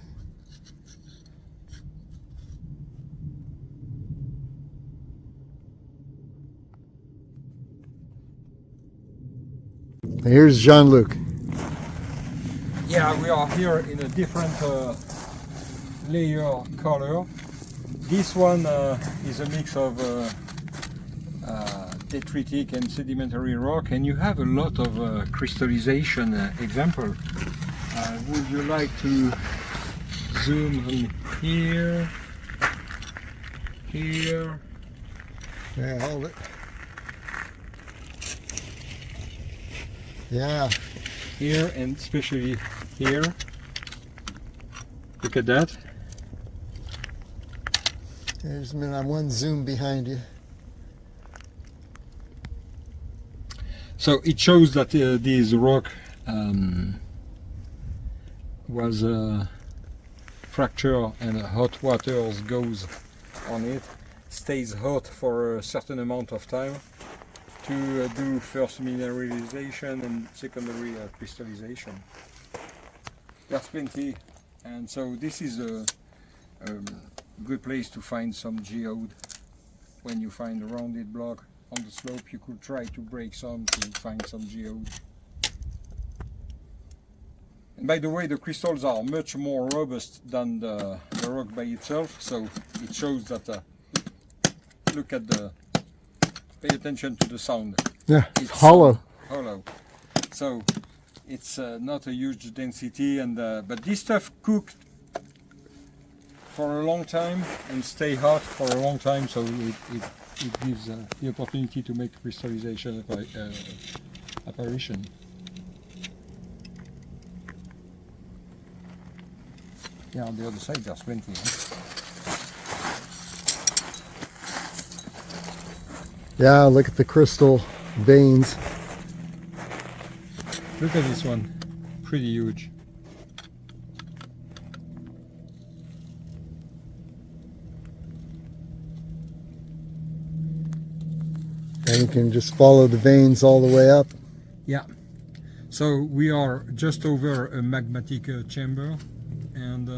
Here's Jean-Luc. Yeah, we are here in a different layer color. This one is a mix of detritic and sedimentary rock, and you have a lot of crystallization example. Would you like to zoom in here, here? Yeah, hold it. Yeah. Here, and especially here. Look at that. There's one zoom behind you. So it shows that this rock was fractured, and hot water goes on it, stays hot for a certain amount of time to do first mineralization and secondary crystallization. There's plenty, and so this is a good place to find some geode. When you find a rounded block on the slope, you could try to break some to find some geode. And by the way, the crystals are much more robust than the rock by itself, so it shows that look at the, pay attention to the sound. Yeah, It's hollow. Hollow. So it's not a huge density, and but this stuff cooked for a long time and stay hot for a long time, so it gives the opportunity to make crystallization apparition. Yeah, on the other side there's plenty. Yeah, look at the crystal veins. Look at this one, pretty huge. And you can just follow the veins all the way up. Yeah. So we are just over a magmatic chamber, and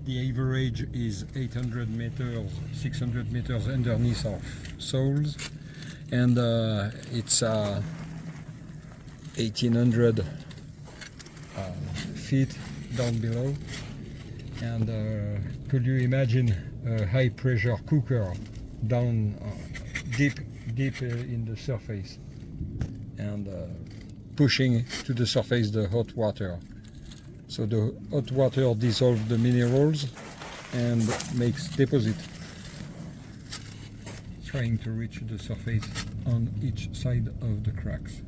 the average is 800 meters, 600 meters underneath our soles, and it's 1800 feet down below. And could you imagine a high pressure cooker down deep in the surface, and pushing to the surface the hot water? So the hot water dissolves the minerals and makes deposit, trying to reach the surface on each side of the cracks.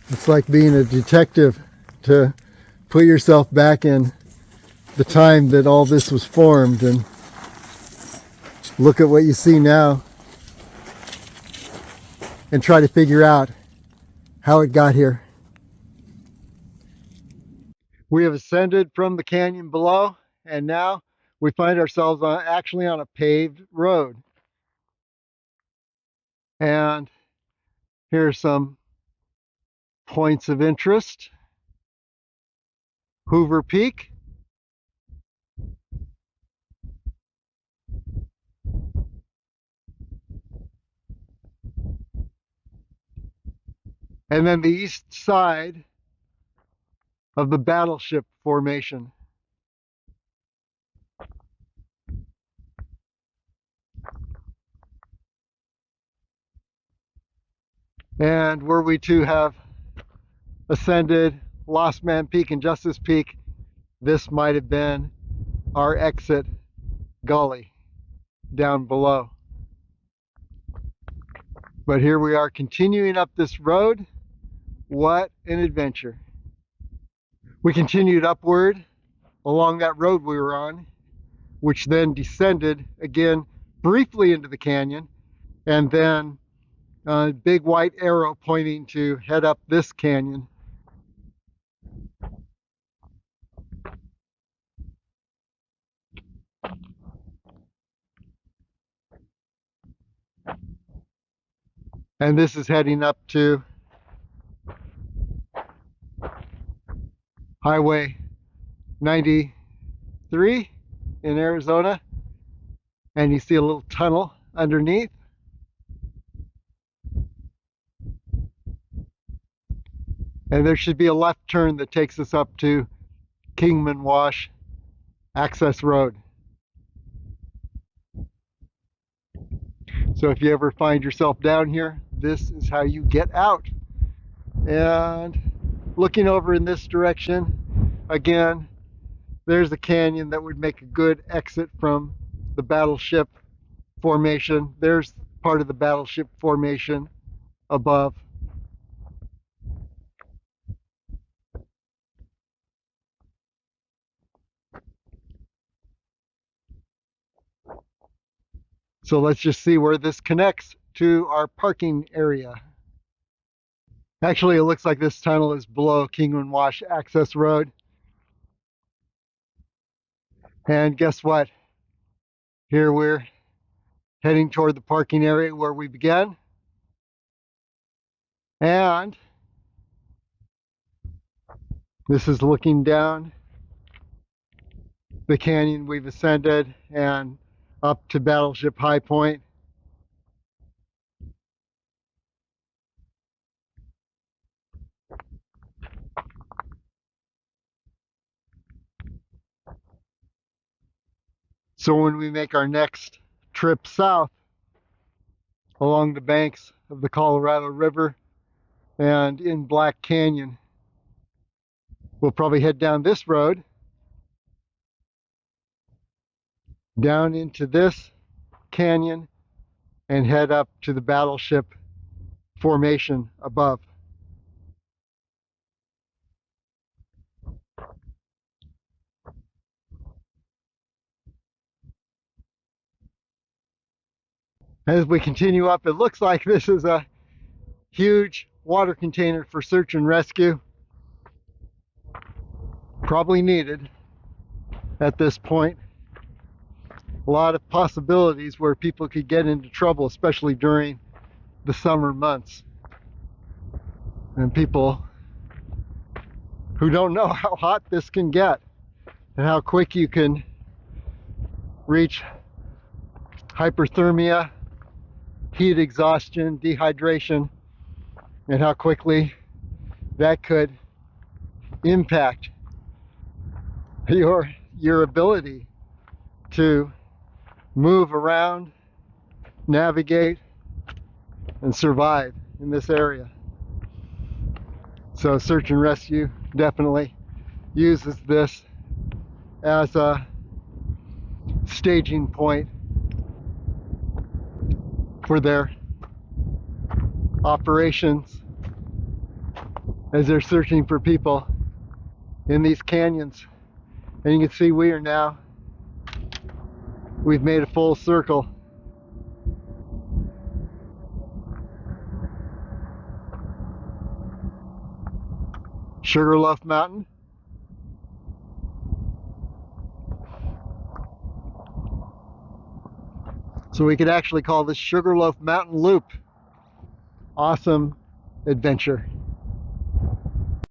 It's like being a detective, to put yourself back in the time that all this was formed and look at what you see now and try to figure out how it got here. We have ascended from the canyon below, and now we find ourselves actually on a paved road. And Here are some points of interest. Hoover Peak. And then the east side of the Battleship Formation. And were we to have ascended Lost Man Peak and Justice Peak, this might have been our exit gully down below. But here we are continuing up this road. What an adventure. We continued upward along that road we were on, which then descended again briefly into the canyon, and then a big white arrow pointing to head up this canyon. And this is heading up to Highway 93 in Arizona. And you see a little tunnel underneath. And there should be a left turn that takes us up to Kingman Wash Access Road. So if you ever find yourself down here, this is how you get out. And looking over in this direction, again, there's a canyon that would make a good exit from the Battleship Formation. There's part of the Battleship Formation above. So let's just see where this connects to our parking area. Actually, it looks like this tunnel is below Kingman Wash Access Road. And guess what? Here we're heading toward the parking area where we began. And this is looking down the canyon we've ascended and up to Battleship High Point. So when we make our next trip south along the banks of the Colorado River and in Black Canyon, we'll probably head down this road, down into this canyon, and head up to the Battleship Formation above. As we continue up, it looks like this is a huge water container for search and rescue. Probably needed at this point. A lot of possibilities where people could get into trouble, especially during the summer months. And people who don't know how hot this can get and how quick you can reach hyperthermia, heat exhaustion, dehydration, and how quickly that could impact your ability to move around, navigate, and survive in this area. So search and rescue definitely uses this as a staging point for their operations as they're searching for people in these canyons. And you can see we've made a full circle. Sugarloaf Mountain. So we could actually call this Sugarloaf Mountain Loop. awesome adventure.